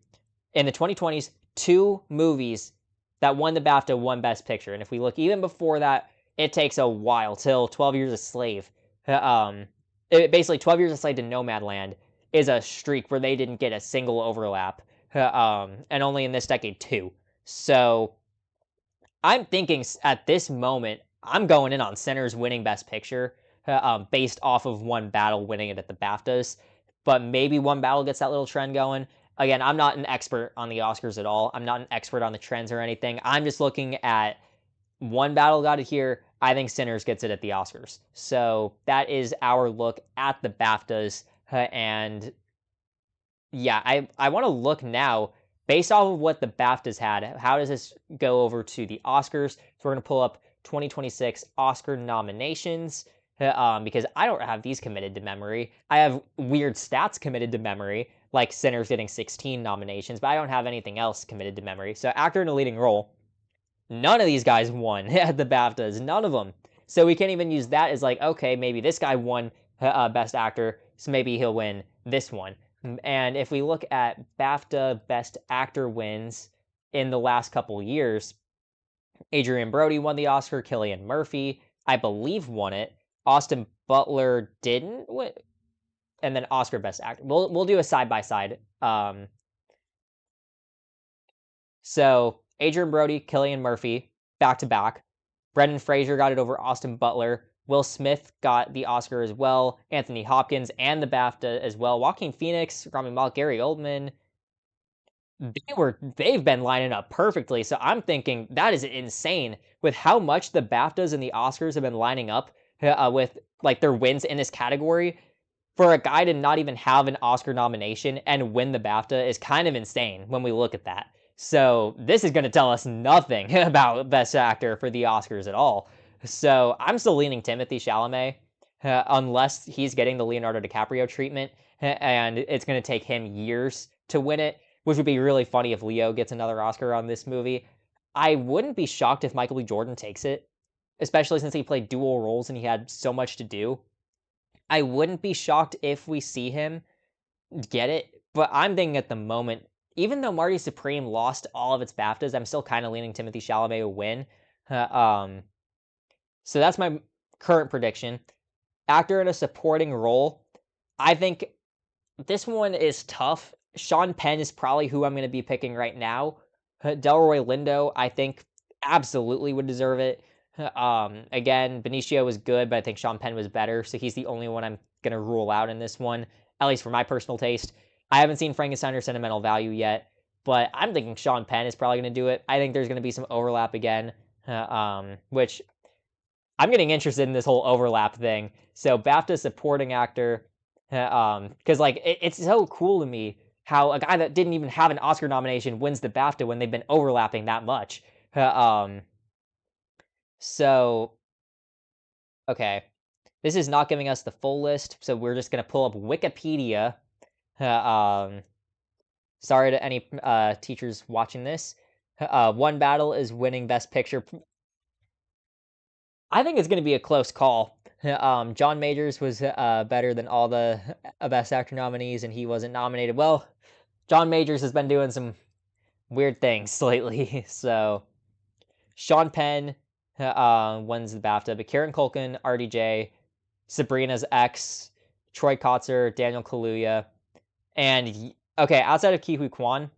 in the 2020s, 2 movies that won the BAFTA won Best Picture. And if we look even before that, it takes a while till 12 Years a Slave. Basically, 12 Years a Slave to Nomadland is a streak where they didn't get a single overlap. And only in this decade 2. So I'm thinking at this moment, I'm going in on Sinners winning Best Picture, based off of One Battle winning it at the BAFTAs. But maybe One Battle gets that little trend going. Again, I'm not an expert on the Oscars at all. I'm not an expert on the trends or anything. I'm just looking at One Battle got it here. I think Sinners gets it at the Oscars. So that is our look at the BAFTAs. And yeah, I want to look now, based off of what the BAFTAs had, how does this go over to the Oscars? So we're going to pull up 2026 Oscar nominations, because I don't have these committed to memory. I have weird stats committed to memory, like Sinners getting 16 nominations, but I don't have anything else committed to memory. So actor in a leading role, none of these guys won at the BAFTAs, none of them. So we can't even use that as like, okay, maybe this guy won Best Actor, so maybe he'll win this one. And if we look at BAFTA Best Actor wins in the last couple years, Adrian Brody won the Oscar, Cillian Murphy, I believe, won it. Austin Butler didn't win, and then Oscar Best Actor. We'll do a side by side. So Adrian Brody, Cillian Murphy, back to back. Brendan Fraser got it over Austin Butler. Will Smith got the Oscar as well. Anthony Hopkins and the BAFTA as well. Joaquin Phoenix, Rami Malek, Gary Oldman. They've been lining up perfectly. So I'm thinking that is insane with how much the BAFTAs and the Oscars have been lining up with like their wins in this category. For a guy to not even have an Oscar nomination and win the BAFTA is kind of insane when we look at that. So this is going to tell us nothing about Best Actor for the Oscars at all. So I'm still leaning Timothy Chalamet, unless he's getting the Leonardo DiCaprio treatment, and it's going to take him years to win it, which would be really funny if Leo gets another Oscar on this movie. I wouldn't be shocked if Michael B. Jordan takes it, especially since he played dual roles and he had so much to do. I wouldn't be shocked if we see him get it, but I'm thinking at the moment, even though Marty Supreme lost all of its BAFTAs, I'm still kind of leaning Timothy Chalamet will win. Um, so that's my current prediction. Actor in a supporting role, I think this one is tough. Sean Penn is probably who I'm going to be picking right now. Delroy Lindo, I think, absolutely would deserve it. Again, Benicio was good, but I think Sean Penn was better, so he's the only one I'm going to rule out in this one, at least for my personal taste. I haven't seen Frankenstein or Sentimental Value yet, but I'm thinking Sean Penn is probably going to do it. I think there's going to be some overlap again, which I'm getting interested in this whole overlap thing. So BAFTA supporting actor, because like it's so cool to me how a guy that didn't even have an Oscar nomination wins the BAFTA when they've been overlapping that much. So okay, this is not giving us the full list, so we're just gonna pull up Wikipedia. Um, sorry to any teachers watching this. One Battle is winning Best Picture. I think it's going to be a close call. John Majors was better than all the Best Actor nominees, and he wasn't nominated. Well, John Majors has been doing some weird things lately. So Sean Penn wins the BAFTA, but Kieran Culkin, RDJ, Sabrina's ex, Troy Kotzer, Daniel Kaluuya, and okay, outside of Ki Hui Kwan,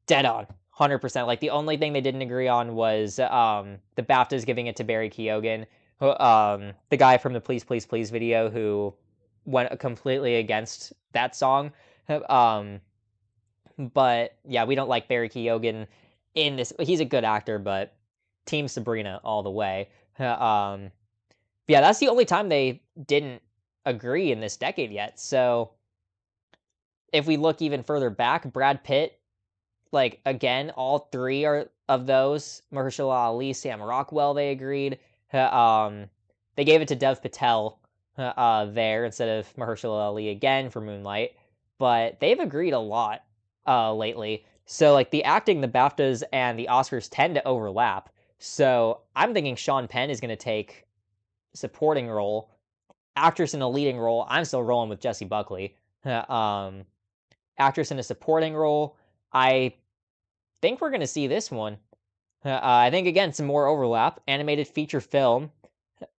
dead on. 100%. Like the only thing they didn't agree on was the BAFTAs giving it to Barry Keoghan, the guy from the Please Please Please video who went completely against that song. Um, but yeah, we don't like Barry Keoghan in this. He's a good actor, but Team Sabrina all the way. Yeah, that's the only time they didn't agree in this decade yet. So if we look even further back, Brad Pitt, like again, all three are of those. Mahershala Ali, Sam Rockwell, they agreed. They gave it to Dev Patel there instead of Mahershala Ali again for Moonlight, but they've agreed a lot lately. So like the acting, the BAFTAs, and the Oscars tend to overlap. So I'm thinking Sean Penn is going to take supporting role. Actress in a leading role, I'm still rolling with Jessie Buckley. Actress in a supporting role, I think we're going to see this one. I think, again, some more overlap. Animated feature film.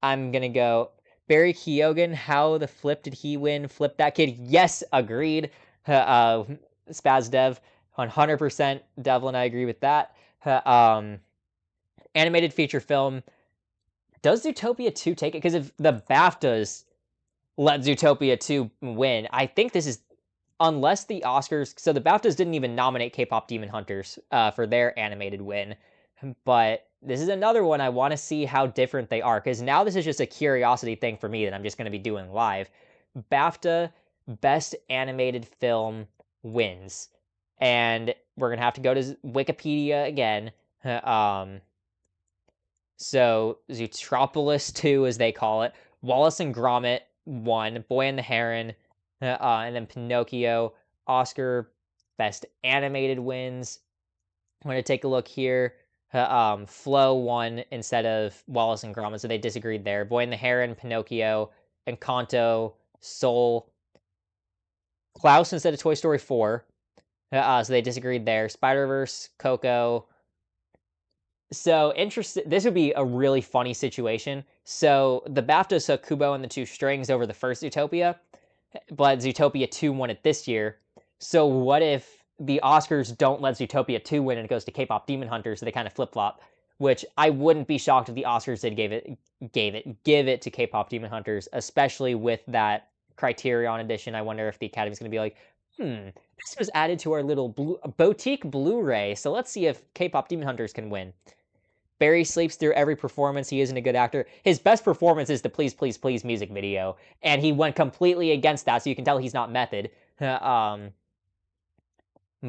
I'm going to go Barry Keoghan. How the flip did he win? Flip that kid. Yes, agreed. Spaz Dev, 100%. Devlin, I agree with that. Animated feature film. Does Zootopia 2 take it? Because if the BAFTAs let Zootopia 2 win, I think this is, unless the Oscars, so the BAFTAs didn't even nominate K-pop Demon Hunters for their animated win, but this is another one I want to see how different they are, because now this is just a curiosity thing for me that I'm just going to be doing live. BAFTA Best Animated Film wins, and we're going to have to go to Wikipedia again. So Zootropolis 2, as they call it, Wallace and Gromit won, Boy and the Heron, and then Pinocchio. Oscar Best Animated wins. I'm going to take a look here. Flo won instead of Wallace and Gromit, so they disagreed there. Boy and the Heron, Pinocchio, Encanto, Soul, Klaus instead of Toy Story 4. So they disagreed there. Spider-Verse, Coco. So interesting. This would be a really funny situation. So the BAFTA took Kubo and the Two Strings over the first Zootopia, but Zootopia 2 won it this year. So what if the Oscars don't let Zootopia 2 win and it goes to K-pop Demon Hunters, so they kind of flip-flop, which I wouldn't be shocked if the Oscars did give it to K-pop Demon Hunters, especially with that Criterion edition. I wonder if the Academy's going to be like, this was added to our little boutique Blu-ray, so let's see if K-pop Demon Hunters can win. Barry sleeps through every performance. He isn't a good actor. His best performance is the Please, Please, Please music video, and he went completely against that, so you can tell he's not method.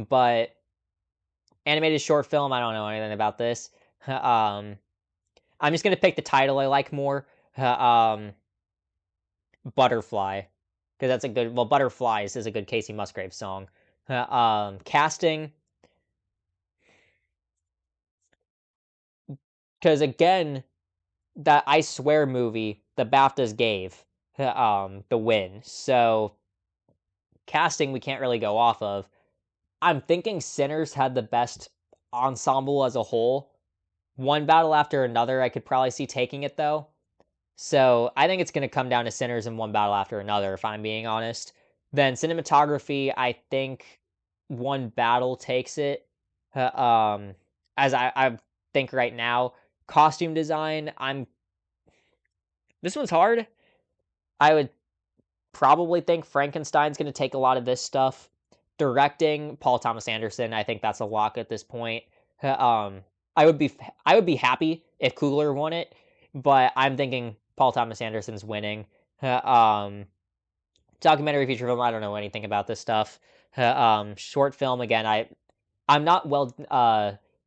But Animated short film, I don't know anything about this. I'm just gonna pick the title I like more. Butterfly, because that's a good. Well, Butterflies is a good Casey Musgraves song. Casting, because again, that I Swear movie, the Baftas gave the win. So casting, we can't really go off of. I'm thinking Sinners had the best ensemble as a whole. One Battle After Another, I could probably see taking it though. So I think it's going to come down to Sinners and One Battle After Another, if I'm being honest. Then cinematography, I think One Battle takes it. As I think right now, costume design, this one's hard. I would probably think Frankenstein's going to take a lot of this stuff. Directing, Paul Thomas Anderson. I think that's a lock at this point. I would be I would be happy if Coogler won it, but I'm thinking Paul Thomas Anderson's winning. Um, Documentary feature film. I don't know anything about this stuff. Short film again. I'm not well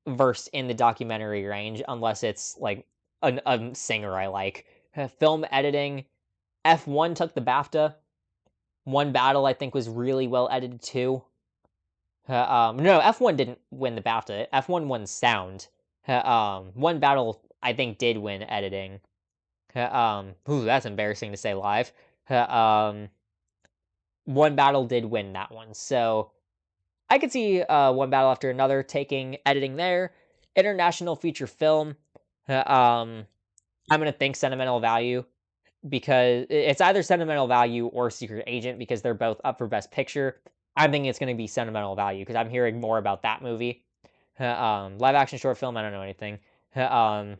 versed in the documentary range unless it's like a singer I like. Film editing. F1 took the BAFTA. One Battle I think was really well edited too. No, F1 didn't win the BAFTA. F1 won sound. One Battle I think did win editing. Ooh, that's embarrassing to say live. One Battle did win that one, so I could see One Battle After Another taking editing there. International feature film. I'm gonna think sentimental value because it's either sentimental value or secret agent because they're both up for best picture. I'm thinking it's going to be sentimental value because I'm hearing more about that movie. Live action short film, I don't know anything. Um,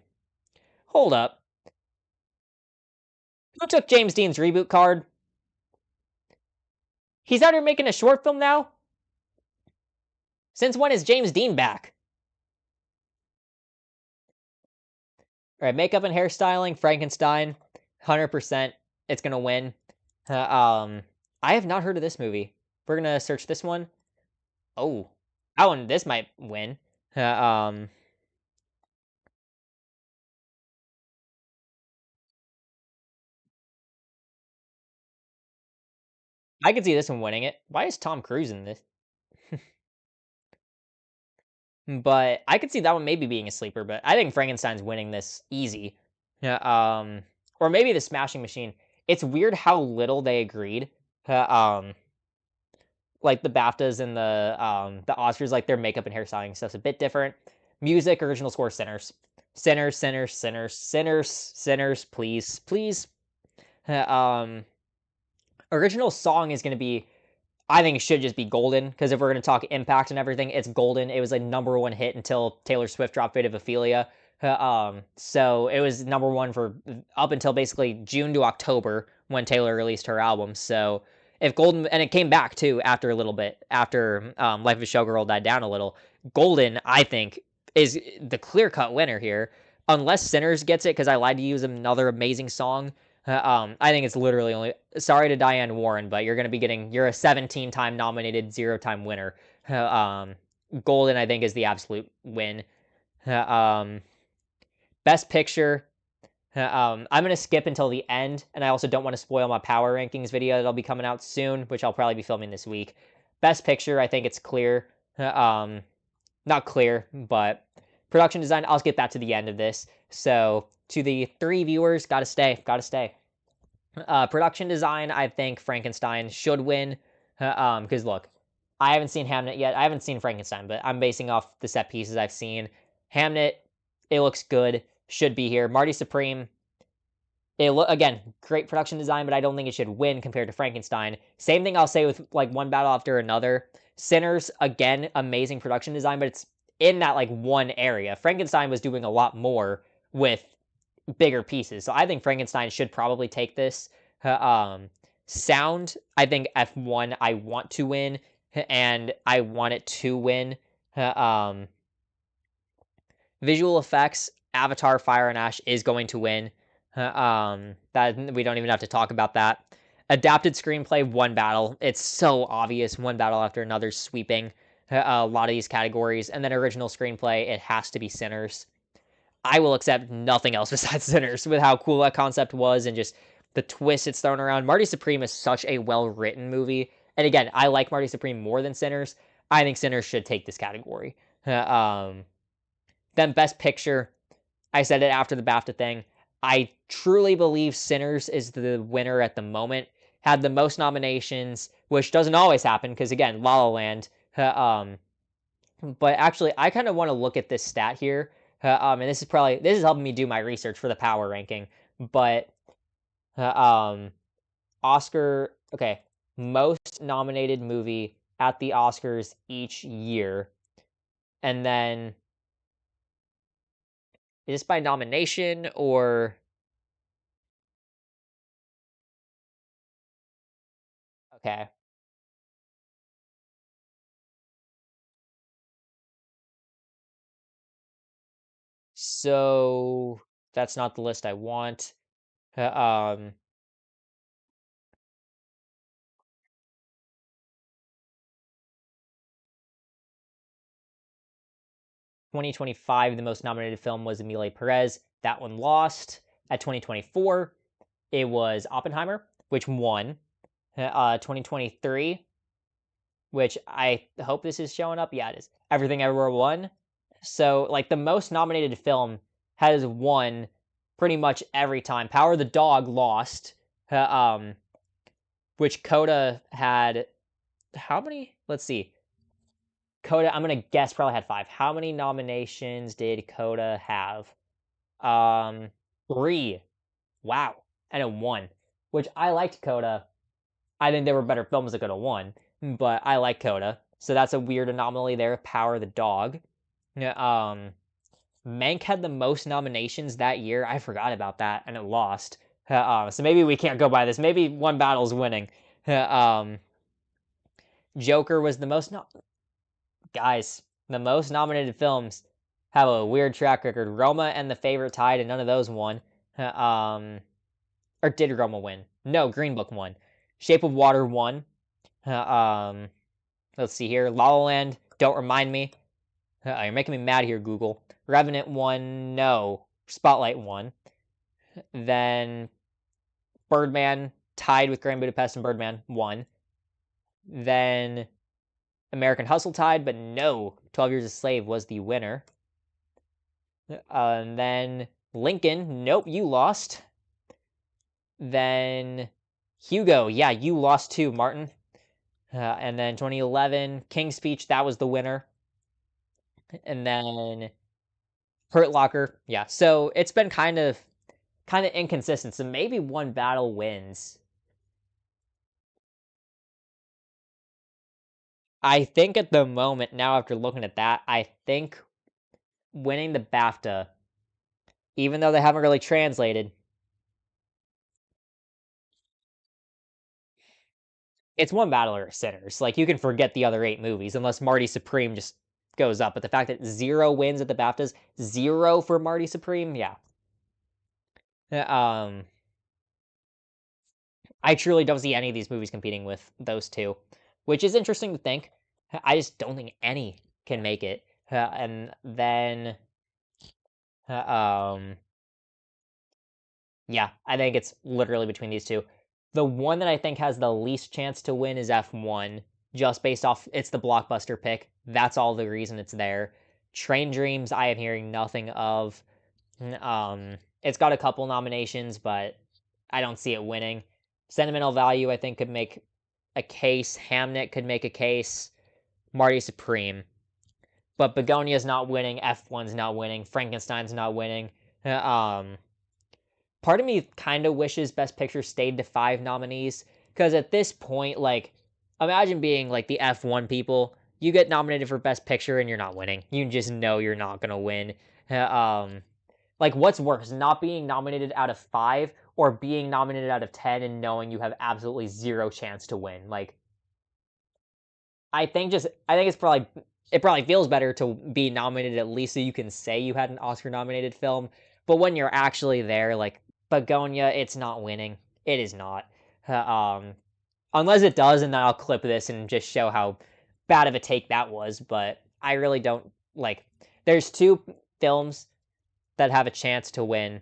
Hold up. Who took James Dean's reboot card? He's out here making a short film now? Since when is James Dean back? All right, makeup and hairstyling, Frankenstein, 100%. It's going to win. Uh, um, I have not heard of this movie. We're going to search this one. Oh, that one, this might win. Uh, um, I could see this one winning it. Why is Tom Cruise in this? But I could see that one maybe being a sleeper, but I think Frankenstein's winning this easy. Yeah, or maybe the Smashing Machine. It's weird how little they agreed. Like the BAFTAs and the Oscars, like their makeup and hairstyling stuff's a bit different. Music, original score, Sinners. Sinners, Sinners, Sinners, Sinners, Sinners, please, please. Um, Original song is going to be I think it should just be Golden because if we're going to talk impact and everything, it's Golden. It was a number one hit until Taylor Swift dropped Fate of Ophelia. So it was number one for up until basically June to October when Taylor released her album. So if Golden and it came back too after a little bit after Life of a Showgirl died down a little. Golden, I think, is the clear cut winner here. Unless Sinners gets it because I lied to use another amazing song. I think it's literally only. Sorry to Diane Warren, but you're going to be getting. You're a 17-time nominated, 0-time winner. Golden, I think, is the absolute win. Um, Best Picture. I'm going to skip until the end, and I also don't want to spoil my power rankings video that'll be coming out soon, which I'll probably be filming this week. Best Picture, I think it's clear. Not clear, but production design. I'll skip that to the end of this. So to the 3 viewers, gotta stay, gotta stay. Production design, I think Frankenstein should win. Because look, I haven't seen Hamnet yet. I haven't seen Frankenstein, but I'm basing off the set pieces I've seen. Hamnet, it looks good. Should be here. Marty Supreme, again, great production design, but I don't think it should win compared to Frankenstein. Same thing I'll say with like One Battle After Another. Sinners, again, amazing production design, but it's in that like one area. Frankenstein was doing a lot more with bigger pieces. So I think Frankenstein should probably take this. Sound, I think F1 I want to win, and I want it to win. Um, Visual effects, Avatar: Fire and Ash is going to win. That we don't even have to talk about that. Adapted screenplay, One Battle. It's so obvious. One Battle After Another, sweeping. a lot of these categories, and then original screenplay, it has to be Sinners. I will accept nothing else besides Sinners with how cool that concept was and just the twist it's thrown around. Marty Supreme is such a well written movie. And again, I like Marty Supreme more than Sinners. I think Sinners should take this category. Then Best Picture, I said it after the BAFTA thing. I truly believe Sinners is the winner at the moment. Had the most nominations, which doesn't always happen because again, La La Land. But actually, I kind of want to look at this stat here, and this is helping me do my research for the power ranking. But Oscar, okay, most nominated movie at the Oscars each year, and then is this by nomination or okay? So that's not the list I want. Um, 2025, the most nominated film was Emilia Perez. That one lost. At 2024, it was Oppenheimer, which won. 2023, which I hope this is showing up. Yeah, it is. Everything Everywhere won. So, like, the most nominated film has won pretty much every time. Power of the Dog lost, which Coda had. How many? Let's see. Coda, I'm gonna guess, probably had 5. How many nominations did Coda have? Um, 3. Wow, and it won. Which I liked Coda. I think there were better films that could have won, but I like Coda, so that's a weird anomaly there. Power the Dog. Yeah, Mank had the most nominations that year. I forgot about that, and it lost. So maybe we can't go by this. Maybe one battle's winning. Joker was the most. Guys, the most nominated films have a weird track record. Roma and The Favorite tied, and none of those won. Or did Roma win? No, Green Book won. Shape of Water won. Let's see here. La La Land, Don't Remind Me. You're making me mad here, Google. Revenant won. No. Spotlight won. Then Birdman tied with Grand Budapest and Birdman won. Then American Hustle tied, but no. 12 Years a Slave was the winner. And then Lincoln. Nope, you lost. Then Hugo. Yeah, you lost too, Martin. And then 2011, King's Speech. That was the winner. And then Hurt Locker. Yeah. So it's been kind of inconsistent. So maybe one battle wins. I think at the moment now, after looking at that, I think winning the BAFTA, even though they haven't really translated, it's one battle or Sinners. Like you can forget the other 8 movies unless Marty Supreme just goes up. But the fact that 0 wins at the BAFTAs, 0 for Marty Supreme, yeah. Um, I truly don't see any of these movies competing with those two, which is interesting to think. I just don't think any can make it. And then, um, yeah, I think it's literally between these two. The one that I think has the least chance to win is F1, just based off it's the blockbuster pick. That's all the reason it's there. Train Dreams, I am hearing nothing of. It's got a couple nominations, but I don't see it winning. Sentimental Value, I think, could make a case. Hamnet could make a case. Marty Supreme. But Begonia's not winning. F1's not winning. Frankenstein's not winning. Um, Part of me kind of wishes Best Picture stayed to 5 nominees because at this point, like, imagine being like the F1 people. You get nominated for Best Picture and you're not winning. You just know you're not gonna win. Like, what's worse, not being nominated out of 5 or being nominated out of 10 and knowing you have absolutely zero chance to win? Like, I think it probably feels better to be nominated at least so you can say you had an Oscar nominated film. But when you're actually there, like Begonia, it's not winning. It is not. Um, Unless it does, and then I'll clip this and just show how bad of a take that was, but I really don't like. There's two films that have a chance to win,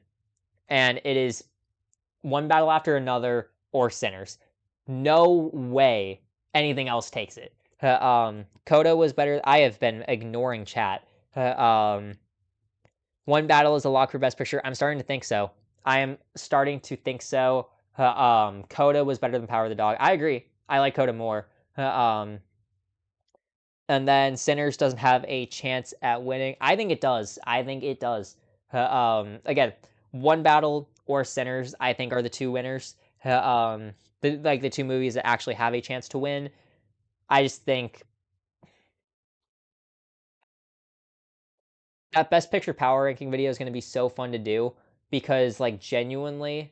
and it is One Battle After Another or Sinners. No way anything else takes it. Coda was better. I have been ignoring chat. One Battle is a lock for Best Picture. I'm starting to think so. I am starting to think so. Coda was better than Power of the Dog. I agree. I like Coda more. And then Sinners doesn't have a chance at winning. I think it does. I think it does. Again, One Battle or Sinners, I think, are the two winners. The two movies that actually have a chance to win. I just think that Best Picture power ranking video is going to be so fun to do because, like, genuinely,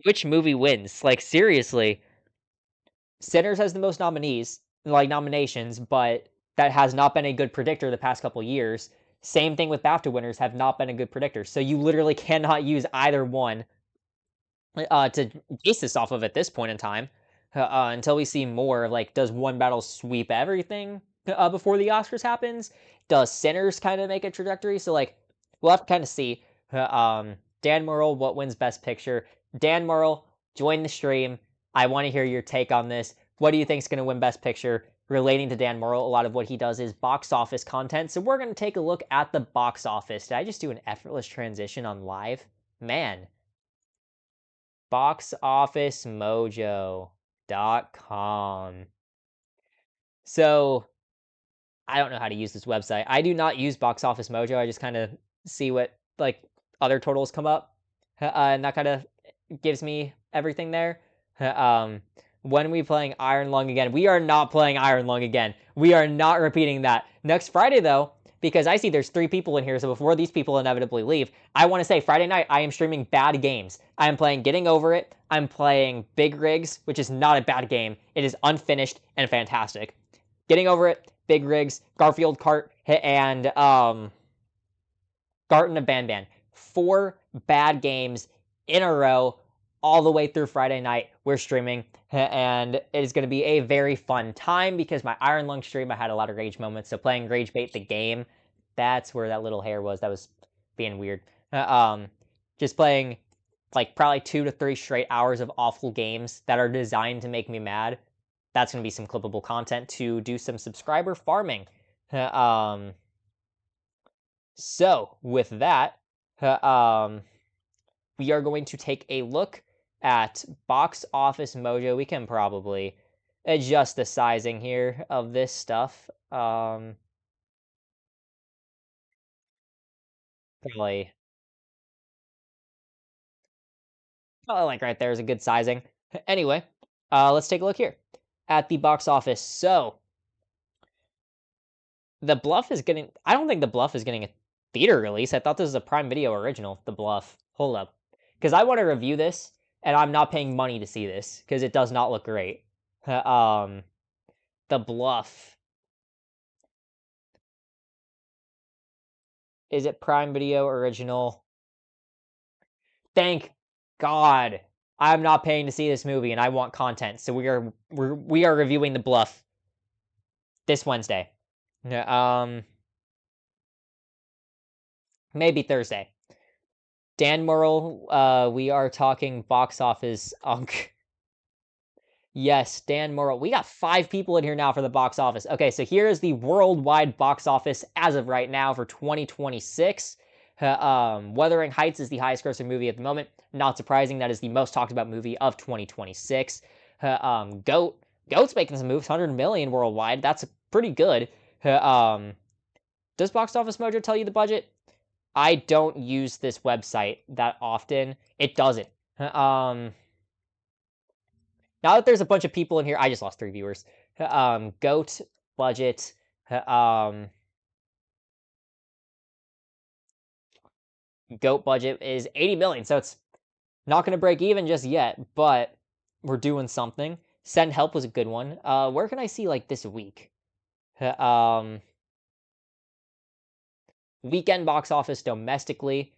which movie wins? Like, seriously, Sinners has the most nominees, like nominations, but that has not been a good predictor the past couple years. Same thing with BAFTA winners have not been a good predictor. So you literally cannot use either one to base this off of at this point in time until we see more. Like, does One Battle sweep everything before the Oscars happens? Does Sinners kind of make a trajectory? So like, we'll have to kind of see. Dan Murrell, what wins Best Picture? Dan Murrell, join the stream. I want to hear your take on this. What do you think is going to win Best Picture? Relating to Dan Murrell, a lot of what he does is box office content. So we're going to take a look at the box office. Did I just do an effortless transition on live? Man, boxofficemojo.com. So I don't know how to use this website. I do not use Box Office Mojo. I just kind of see what like other totals come up, and that kind of gives me everything there. Um, when are we playing Iron Lung again? We are not playing Iron Lung again. We are not repeating that next Friday though, because I see there's 3 people in here. So before these people inevitably leave, I want to say Friday night I am streaming bad games. I am playing Getting Over It. I'm playing Big Rigs, which is not a bad game. It is unfinished and fantastic. Getting Over It, Big Rigs, Garfield Kart, and Garten of Banban. 4 bad games in a row all the way through Friday night. We're streaming, and it is going to be a very fun time because my Iron Lung stream, I had a lot of rage moments. So playing Rage Bait the game, that's where that little hair was. That was being weird. Just playing like probably 2 to 3 straight hours of awful games that are designed to make me mad. That's going to be some clippable content to do some subscriber farming. Um, so with that, we are going to take a look at Box Office Mojo. We can probably adjust the sizing here of this stuff. Probably, probably like right there is a good sizing. Anyway, let's take a look here at the box office. So The Bluff is getting. I don't think The Bluff is getting a theater release. I thought this was a Prime Video original. The Bluff. Hold up, because I want to review this, and I'm not paying money to see this because it does not look great. Um, The Bluff. Is it Prime Video original? Thank God. I'm not paying to see this movie, and I want content. So we are reviewing The Bluff this Wednesday. Maybe Thursday. Dan Murrell, we are talking box office. Yes, Dan Murrell. We got 5 people in here now for the box office. Okay, so here is the worldwide box office as of right now for 2026. Wuthering Heights is the highest grossing movie at the moment. Not surprising, that is the most talked about movie of 2026. Goat's making some moves, 100 million worldwide. That's pretty good. Does Box Office Mojo tell you the budget? I don't use this website that often. It doesn't. Now that there's a bunch of people in here, I just lost 3 viewers. Goat budget. Goat budget is 80 million, so it's not going to break even just yet, but we're doing something. Send Help was a good one. Where can I see like this week? Weekend box office domestically.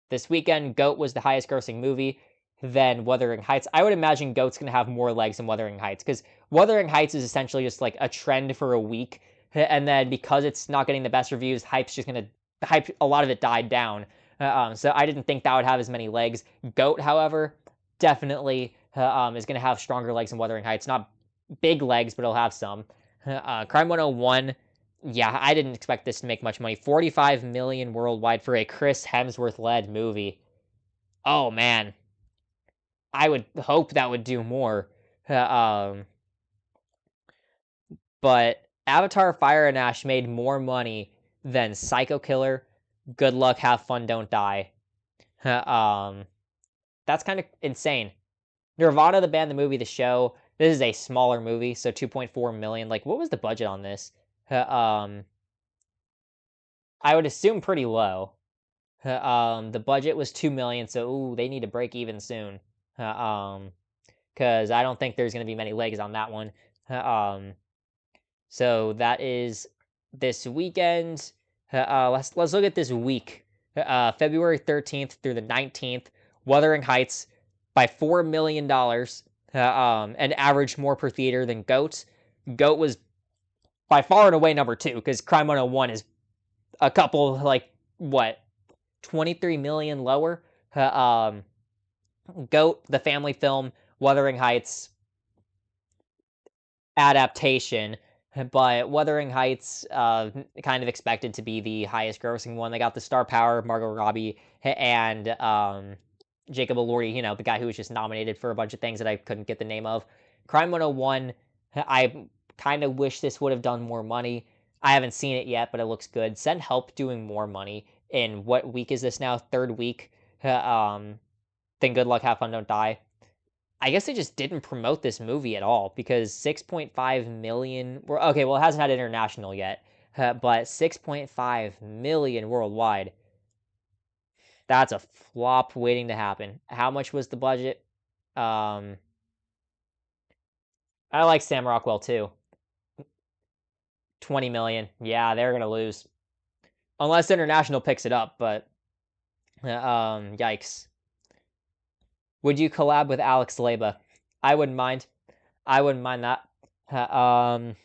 This this weekend. Goat was the highest grossing movie, then Wuthering Heights. I would imagine Goat's gonna have more legs than Wuthering Heights because Wuthering Heights is essentially just like a trend for a week, and then because it's not getting the best reviews, hype. A lot of it died down. So I didn't think that would have as many legs. Goat, however, definitely is gonna have stronger legs than Wuthering Heights. Not big legs, but it'll have some. Crime 101. Yeah, I didn't expect this to make much money. 45 million worldwide for a Chris Hemsworth led movie. Oh man, I would hope that would do more. Um, but Avatar Fire and Ash made more money than Psycho Killer, Good Luck, Have Fun, Don't Die. um, that's kind of insane. Nirvana, the band, the movie, the show. This is a smaller movie, so 2.4 million. Like, what was the budget on this? I would assume pretty low. The budget was 2 million, so ooh, they need to break even soon. Because I don't think there's going to be many legs on that one. Um, so that is this weekend. Let's look at this week. February 13th through the 19th. Wuthering Heights by $4 million. And averaged more per theater than Goat. Goat was by far and away number two because Crime 101 is a couple like what 23 million lower. Goat, the family film, Wuthering Heights adaptation, but Wuthering Heights kind of expected to be the highest grossing one. They got the star power of Margot Robbie and Jacob Elordi, the guy who was just nominated for a bunch of things that I couldn't get the name of. Crime 101, I kind of wish this would have done more money. I haven't seen it yet, but it looks good. Send Help doing more money. In what week is this now? Third week. Then Good Luck, Have Fun, Don't Die. I guess they just didn't promote this movie at all because 6.5 million. Okay, well, it hasn't had international yet, but 6.5 million worldwide. That's a flop waiting to happen. How much was the budget? Um, I like Sam Rockwell too. 20 million. Yeah, they're gonna lose unless international picks it up. But yikes. Would you collab with Alex Leba? I wouldn't mind. I wouldn't mind that. Um,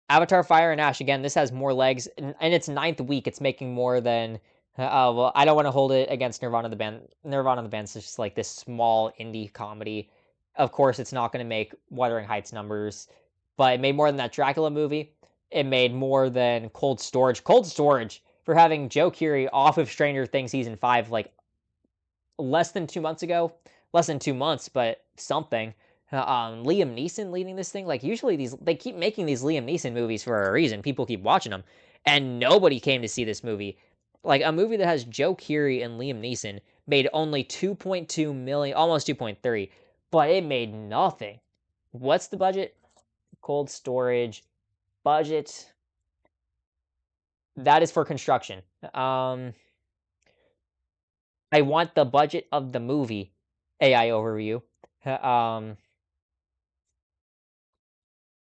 Avatar Fire and Ash again. This has more legs. In its ninth week, it's making more than. Well, I don't want to hold it against Nirvana the band. Nirvana the band's just like this small indie comedy. Of course, it's not going to make Wuthering Heights numbers, but it made more than that Dracula movie. It made more than Cold Storage. Cold Storage for having Joe Keery off of Stranger Things season 5 like less than 2 months ago, less than 2 months, but something. Liam Neeson leading this thing. Like usually they keep making these Liam Neeson movies for a reason. People keep watching them, and nobody came to see this movie. Like a movie that has Joe Keery and Liam Neeson made only 2.2 million, almost 2.3, but it made nothing. What's the budget? Cold Storage budget. That is for construction. I want the budget of the movie. AI overview. Um,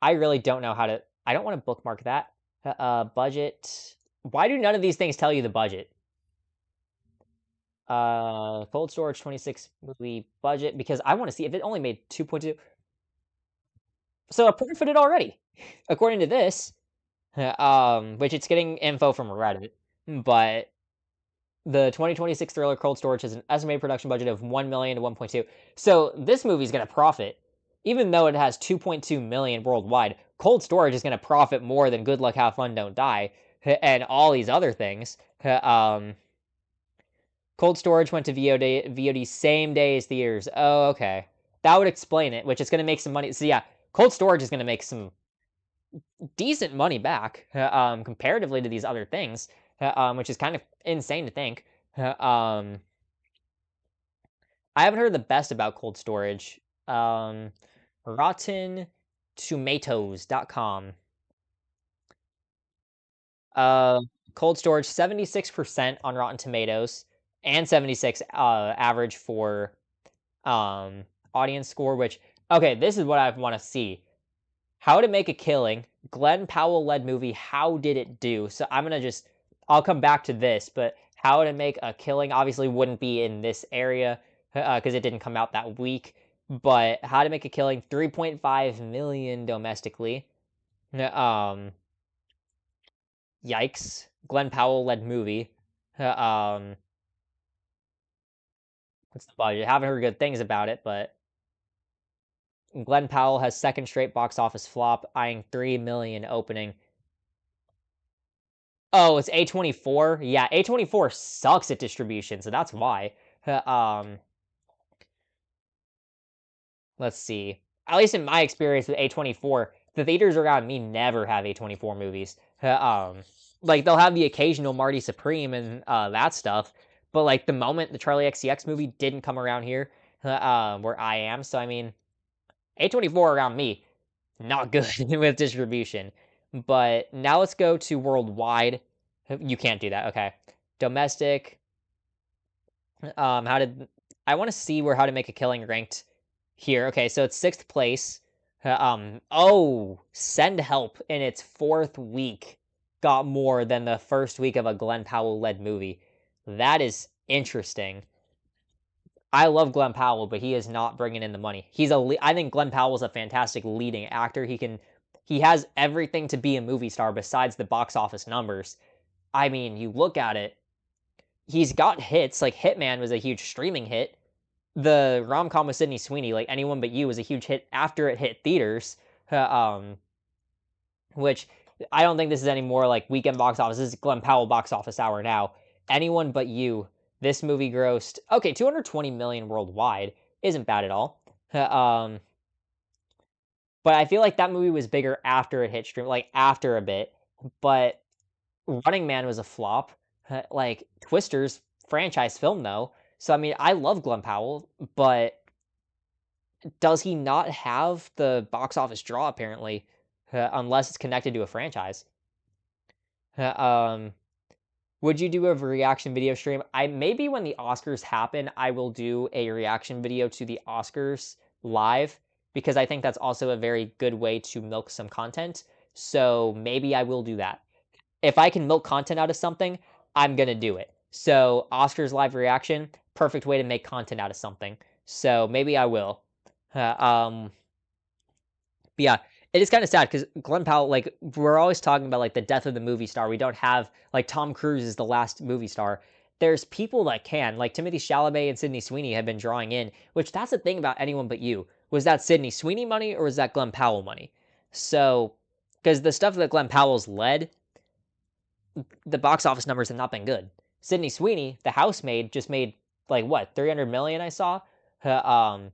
I really don't know how to. I don't want to bookmark that. Budget. Why do none of these things tell you the budget? Cold storage 26 movie budget because I want to see if it only made 2.2. So it profited already, according to this. Which it's getting info from Reddit, but the 2026 thriller Cold Storage has an estimated production budget of 1 million to 1.2. So this movie's going to profit, even though it has 2.2 million worldwide. Cold Storage is going to profit more than Good Luck, Have Fun, Don't Die, and all these other things. Cold Storage went to VOD same day as theaters. Oh, okay, that would explain it. Which is going to make some money. So yeah, Cold Storage is going to make some decent money back comparatively to these other things, which is kind of insane to think. I haven't heard the best about cold storage. RottenTomatoes.com. Uh, Cold storage 76% on Rotten Tomatoes and 76 average for audience score. Which okay, this is what I want to see. How to Make a Killing, Glenn Powell led movie. How did it do? So I'm gonna just I'll come back to this, but How to Make a Killing obviously wouldn't be in this area because it didn't come out that week. But How to Make a Killing, 3.5 million domestically. Um, Yikes. Glenn Powell led movie. Um, what's the budget? Haven't heard good things about it, but Glenn Powell has second straight box office flop, eyeing 3 million opening. Oh, it's A24. Yeah, A24 sucks at distribution, so that's why. Um, let's see. At least in my experience with A24, the theaters around me never have A24 movies. Like they'll have the occasional Marty Supreme and that stuff, but like the moment the Charlie XCX movie didn't come around here, where I am, so I mean, A24 around me, not good with distribution. But now let's go to worldwide. You can't do that. Okay. Domestic. How did I want to see where How to Make a Killing ranked here? Okay, so it's sixth place. Oh, Send Help in its fourth week got more than the first week of a Glenn Powell led movie. That is interesting. I love Glenn Powell, but he is not bringing in the money. I think Glenn Powell is a fantastic leading actor. He has everything to be a movie star besides the box office numbers. I mean, you look at it, he's got hits. Like Hitman was a huge streaming hit. The rom-com with Sydney Sweeney, like Anyone But You, was a huge hit after it hit theaters. Um, which I don't think this is any more like weekend box office. This is Glenn Powell box office hour now. Anyone But You. This movie grossed 220 million worldwide. Isn't bad at all. Um, but I feel like that movie was bigger after it hit stream, like after a bit. But Running Man was a flop. Like Twisters franchise film though. So I mean, I love Glenn Powell, but does he not have the box office draw apparently, unless it's connected to a franchise? Uh, um, would you do a reaction video stream? I maybe when the Oscars happen, I will do a reaction video to the Oscars live because I think that's also a very good way to milk some content. So maybe I will do that. If I can milk content out of something, I'm gonna do it. So Oscars live reaction, perfect way to make content out of something. So maybe I will. Uh, um, but yeah, it is kind of sad because Glenn Powell, like we're always talking about like the death of the movie star. We don't have like Tom Cruise is the last movie star. There's people that can, like Timothy Chalamet and Sydney Sweeney have been drawing in, which that's the thing about Anyone But You. Was that Sydney Sweeney money or was that Glenn Powell money? So, because the stuff that Glenn Powell's led, the box office numbers have not been good. Sydney Sweeney, the housemaid, just made like what 300 million. I saw. Um,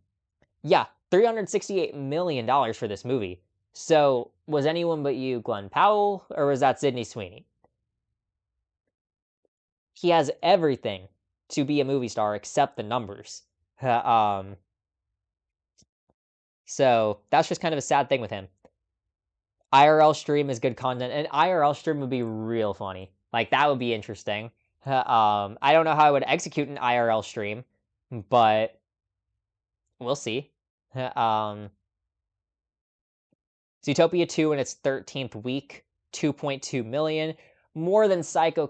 yeah, $368 million for this movie. So was Anyone But You Glenn Powell or was that Sydney Sweeney? He has everything to be a movie star except the numbers. Um, so that's just kind of a sad thing with him. IRL stream is good content, and IRL stream would be real funny. Like that would be interesting. I don't know how I would execute an IRL stream, but we'll see. Um, Zootopia 2 in its 13th week, 2.2 million, more than Psycho.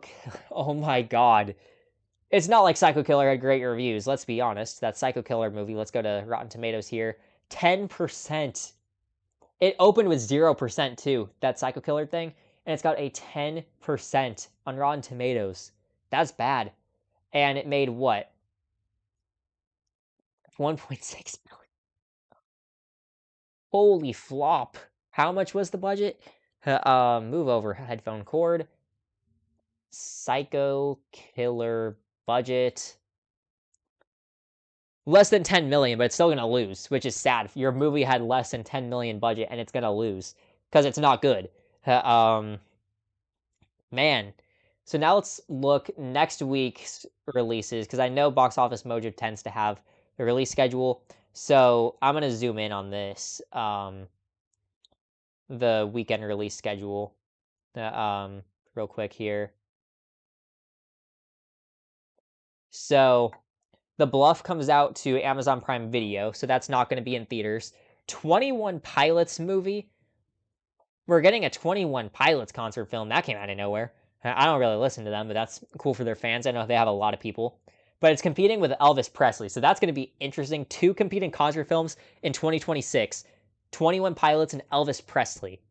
Oh my god. It's not like Psycho Killer had great reviews, let's be honest. That Psycho Killer movie, let's go to Rotten Tomatoes here. 10%. It opened with 0% too, that Psycho Killer thing, and it's got a 10% on Rotten Tomatoes. That's bad. And it made what? 1.6 million. Holy flop. How much was the budget? Move over headphone cord. Psycho Killer budget. Less than 10 million, but it's still gonna lose, which is sad. Your movie had less than 10 million budget and it's gonna lose because it's not good. Um, man. So now let's look next week's releases because I know Box Office Mojo tends to have the release schedule. So I'm gonna zoom in on this. The weekend release schedule. Real quick here. So The Bluff comes out to Amazon Prime Video, so that's not going to be in theaters. 21 Pilots movie. We're getting a 21 Pilots concert film. That came out of nowhere. I don't really listen to them, but that's cool for their fans. I know they have a lot of people. But it's competing with Elvis Presley. So that's going to be interesting. Two competing concert films in 2026, 21 Pilots and Elvis Presley.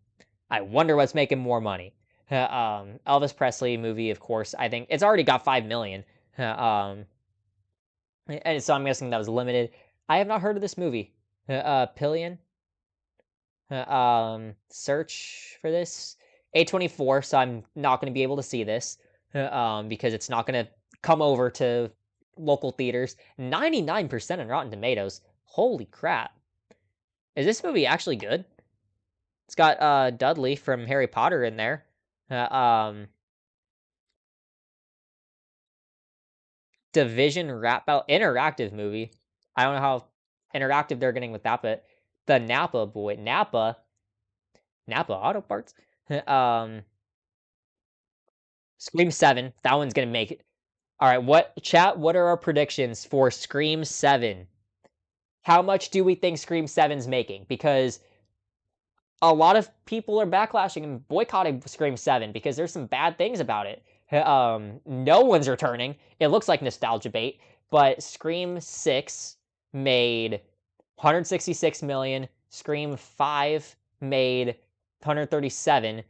I wonder what's making more money. Elvis Presley movie, of course. I think it's already got 5 million. And so I'm guessing that was limited. I have not heard of this movie. Pillion. Search for this. A24. So I'm not going to be able to see this. Because it's not going to come over to local theaters. 99% on Rotten Tomatoes. Holy crap! Is this movie actually good? It's got Dudley from Harry Potter in there. Division rap battle interactive movie. I don't know how interactive they're getting with that, but the Napa Auto Parts. um, Scream 7. That one's gonna make it. All right, what chat? What are our predictions for Scream 7? How much do we think Scream 7's making? Because a lot of people are backlashing and boycotting Scream 7 because there's some bad things about it. No one's returning. It looks like nostalgia bait, but Scream 6 made 166 million. Scream 5 made 137.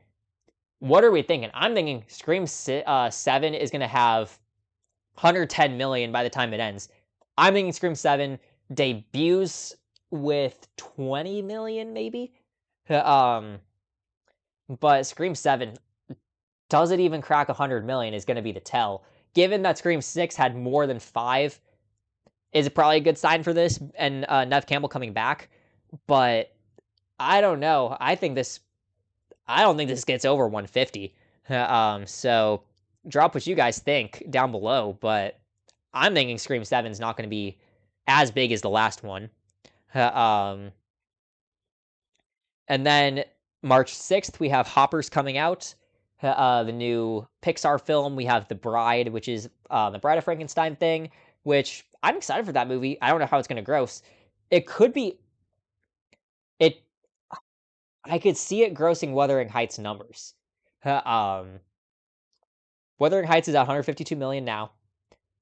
What are we thinking? I'm thinking Scream 7 is going to have 110 million by the time it ends. I'm thinking Scream 7 debuts with 20 million, maybe. Um, but Scream 7, does it even crack 100 million is going to be the tell. Given that Scream 6 had more than 5, is it probably a good sign for this and Nev Campbell coming back? But I don't know. I don't think this gets over 150. So drop what you guys think down below, but I'm thinking Scream 7 is not going to be as big as the last one. Um, And then March 6th, we have Hoppers coming out, the new Pixar film. We have The Bride, which is the Bride of Frankenstein thing, which I'm excited for that movie. I don't know how it's going to gross. It could be it. I could see it grossing Wuthering Heights numbers. Um, Wuthering Heights is at 152 million now.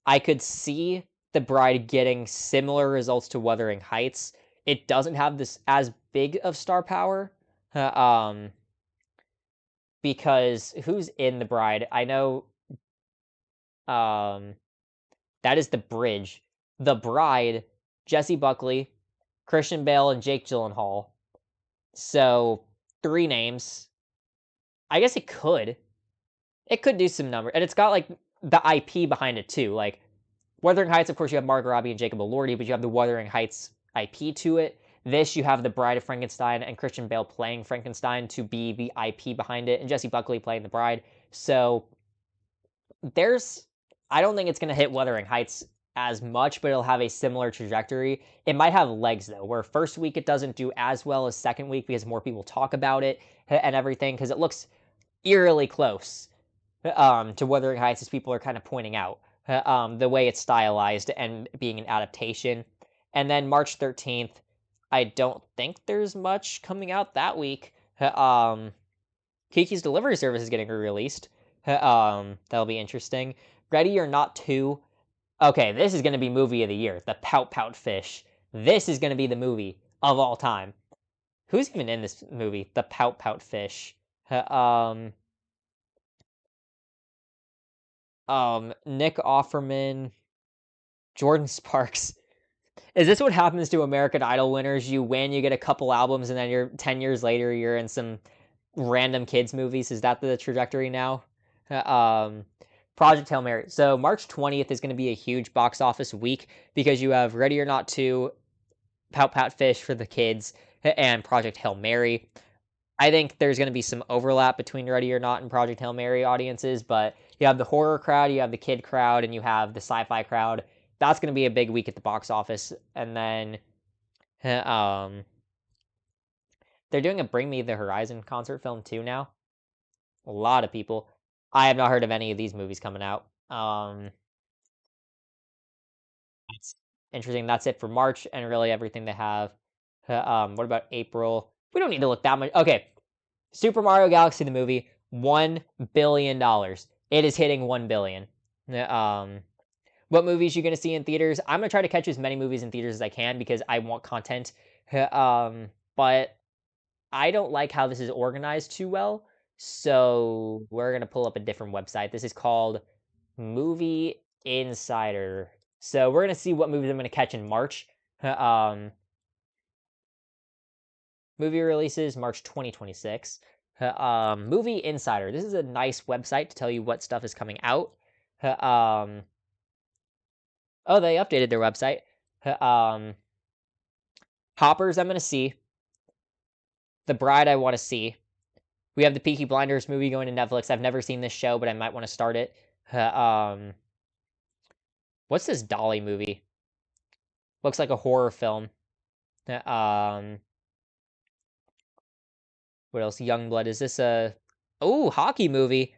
I could see The Bride getting similar results to Wuthering Heights. It doesn't have this as big of star power. Because who's in The Bride? I know um that is The Bridge. The Bride, Jesse Buckley, Christian Bale, and Jake Gyllenhaal. So 3 names. I guess it could. It could do some number. And it's got like the IP behind it too. Like Wuthering Heights, of course, you have Margot Robbie and Jacob Elordi, but you have the Wuthering Heights IP to it. This, you have the Bride of Frankenstein and Christian Bale playing Frankenstein to be the IP behind it, and Jesse Buckley playing the Bride. So there's, I don't think it's going to hit Wuthering Heights as much, but it'll have a similar trajectory. It might have legs though, where first week it doesn't do as well as second week because more people talk about it and everything, because it looks eerily close to Wuthering Heights, as people are kind of pointing out the way it's stylized and being an adaptation. And then March 13th, I don't think there's much coming out that week. Kiki's Delivery Service is getting re-released. That'll be interesting. Ready or Not 2. Okay, this is going to be movie of the year. The Pout Pout Fish. This is going to be the movie of all time. Who's even in this movie? The Pout Pout Fish. Um, Nick Offerman, Jordan Sparks. Is this what happens to American Idol winners? You win, you get a couple albums, and then you're 10 years later, you're in some random kids movies. Is that the trajectory now? Um, Project Hail Mary. So March 20th is going to be a huge box office week because you have Ready or Not 2, Pout Pout Fish for the kids, and Project Hail Mary. I think there's going to be some overlap between Ready or Not and Project Hail Mary audiences, but you have the horror crowd, you have the kid crowd, and you have the sci-fi crowd. That's going to be a big week at the box office. And then they're doing a Bring Me the Horizon concert film too now. A lot of people. I have not heard of any of these movies coming out. That's interesting. That's it for March and really everything they have. What about April? We don't need to look that much. Okay, Super Mario Galaxy the movie. $1 billion. It is hitting 1 billion. What movies you gonna see in theaters? I'm gonna try to catch as many movies in theaters as I can because I want content. But I don't like how this is organized too well. So we're gonna pull up a different website. This is called Movie Insider. So we're gonna see what movies I'm gonna catch in March. Um, movie releases March 2026. Movie Insider. This is a nice website to tell you what stuff is coming out. Um, oh, they updated their website. Um, Hoppers, I'm gonna see. The Bride, I want to see. We have the Peaky Blinders movie going to Netflix. I've never seen this show, but I might want to start it. What's this Dolly movie? Looks like a horror film. Um, what else? Youngblood. Is this a hockey movie?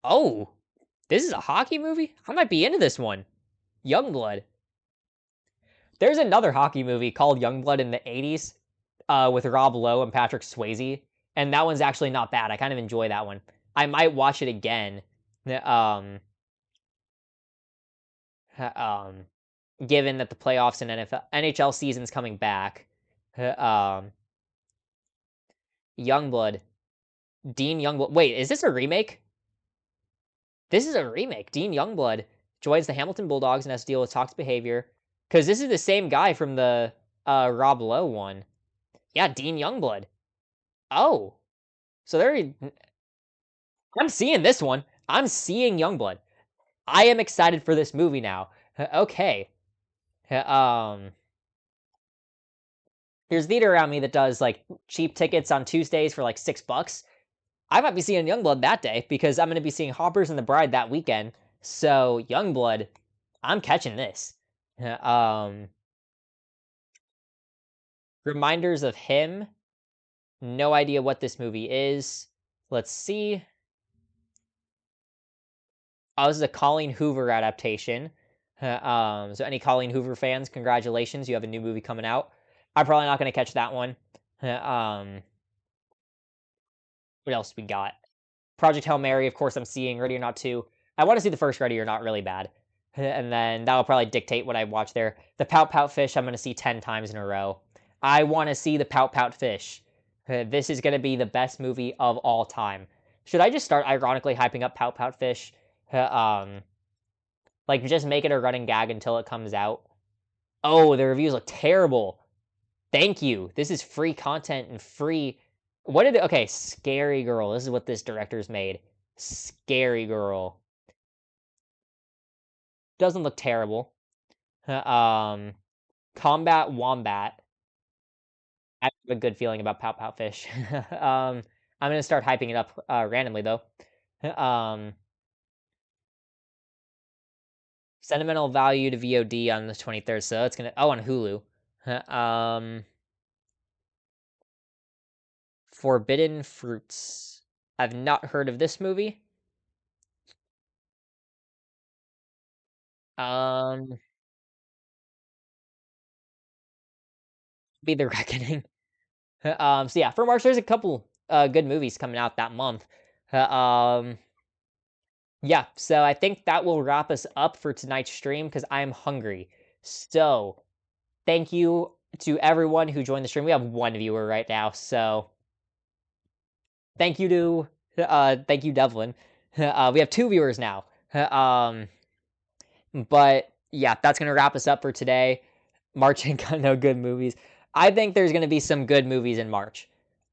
Oh, this is a hockey movie? I might be into this one. Youngblood. There's another hockey movie called Youngblood in the 80s with Rob Lowe and Patrick Swayze, and that one's actually not bad. I kind of enjoy that one. I might watch it again. Um, given that the playoffs and NHL season's coming back. Youngblood. Dean Youngblood. Wait, is this a remake? This is a remake. Dean Youngblood joins the Hamilton Bulldogs and has to deal with toxic behavior. Because this is the same guy from the Rob Lowe one. Yeah, Dean Youngblood. Oh. So I'm seeing this one. I'm seeing Youngblood. I am excited for this movie now. Okay. There's theater around me that does like cheap tickets on Tuesdays for like $6. I might be seeing Youngblood that day because I'm going to be seeing Hoppers and the Bride that weekend. So Youngblood, I'm catching this. Reminders of Him. No idea what this movie is. Let's see. Oh, this is a Colleen Hoover adaptation. So any Colleen Hoover fans, congratulations, you have a new movie coming out. I'm probably not going to catch that one. What else we got? Project Hail Mary, of course, I'm seeing. Ready or Not 2. I want to see the first Ready or Not really bad. And then that'll probably dictate what I watch there. The Pout Pout Fish, I'm going to see 10 times in a row. I want to see the Pout Pout Fish. This is going to be the best movie of all time. Should I just start ironically hyping up Pout Pout Fish? Like, just make it a running gag until it comes out. Oh, the reviews look terrible. Thank you. This is free content and free. Okay, Scary Girl. This is what this director's made. Scary Girl. Doesn't look terrible. Combat Wombat. I have a good feeling about Pout Pout Fish. I'm gonna start hyping it up randomly though. Sentimental value to VOD on the 23rd, so it's gonna on Hulu. Forbidden Fruits. I've not heard of this movie. Be the Reckoning. So yeah, for March, there's a couple good movies coming out that month. Yeah, so I think that will wrap us up for tonight's stream because I'm hungry. So thank you to everyone who joined the stream. We have one viewer right now, so thank you thank you, Devlin. We have two viewers now. But yeah, that's gonna wrap us up for today. March ain't got no good movies. I think there's gonna be some good movies in March.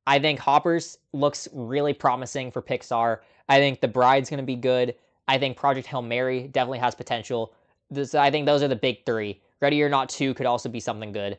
I think Hoppers looks really promising for Pixar. I think The Bride's gonna be good. I think Project Hail Mary definitely has potential. I think those are the big three. Ready or Not 2 could also be something good.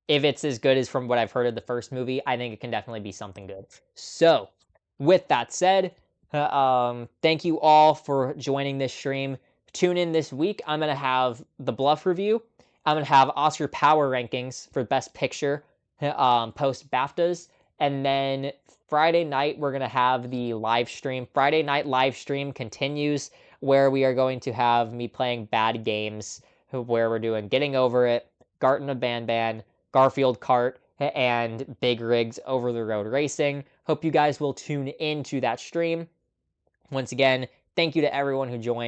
If it's as good as from what I've heard of the first movie, I think it can definitely be something good. So, with that said, thank you all for joining this stream. Tune in this week. I'm going to have the Bluff review. I'm going to have Oscar Power rankings for Best Picture post Baftas. And then Friday night, we're going to have the live stream. Friday night live stream continues where we are going to have me playing bad games where we're doing Getting Over It, Garten of Banban, Garfield Kart, and big rigs over the road racing. Hope you guys will tune into that stream. Once again, thank you to everyone who joined.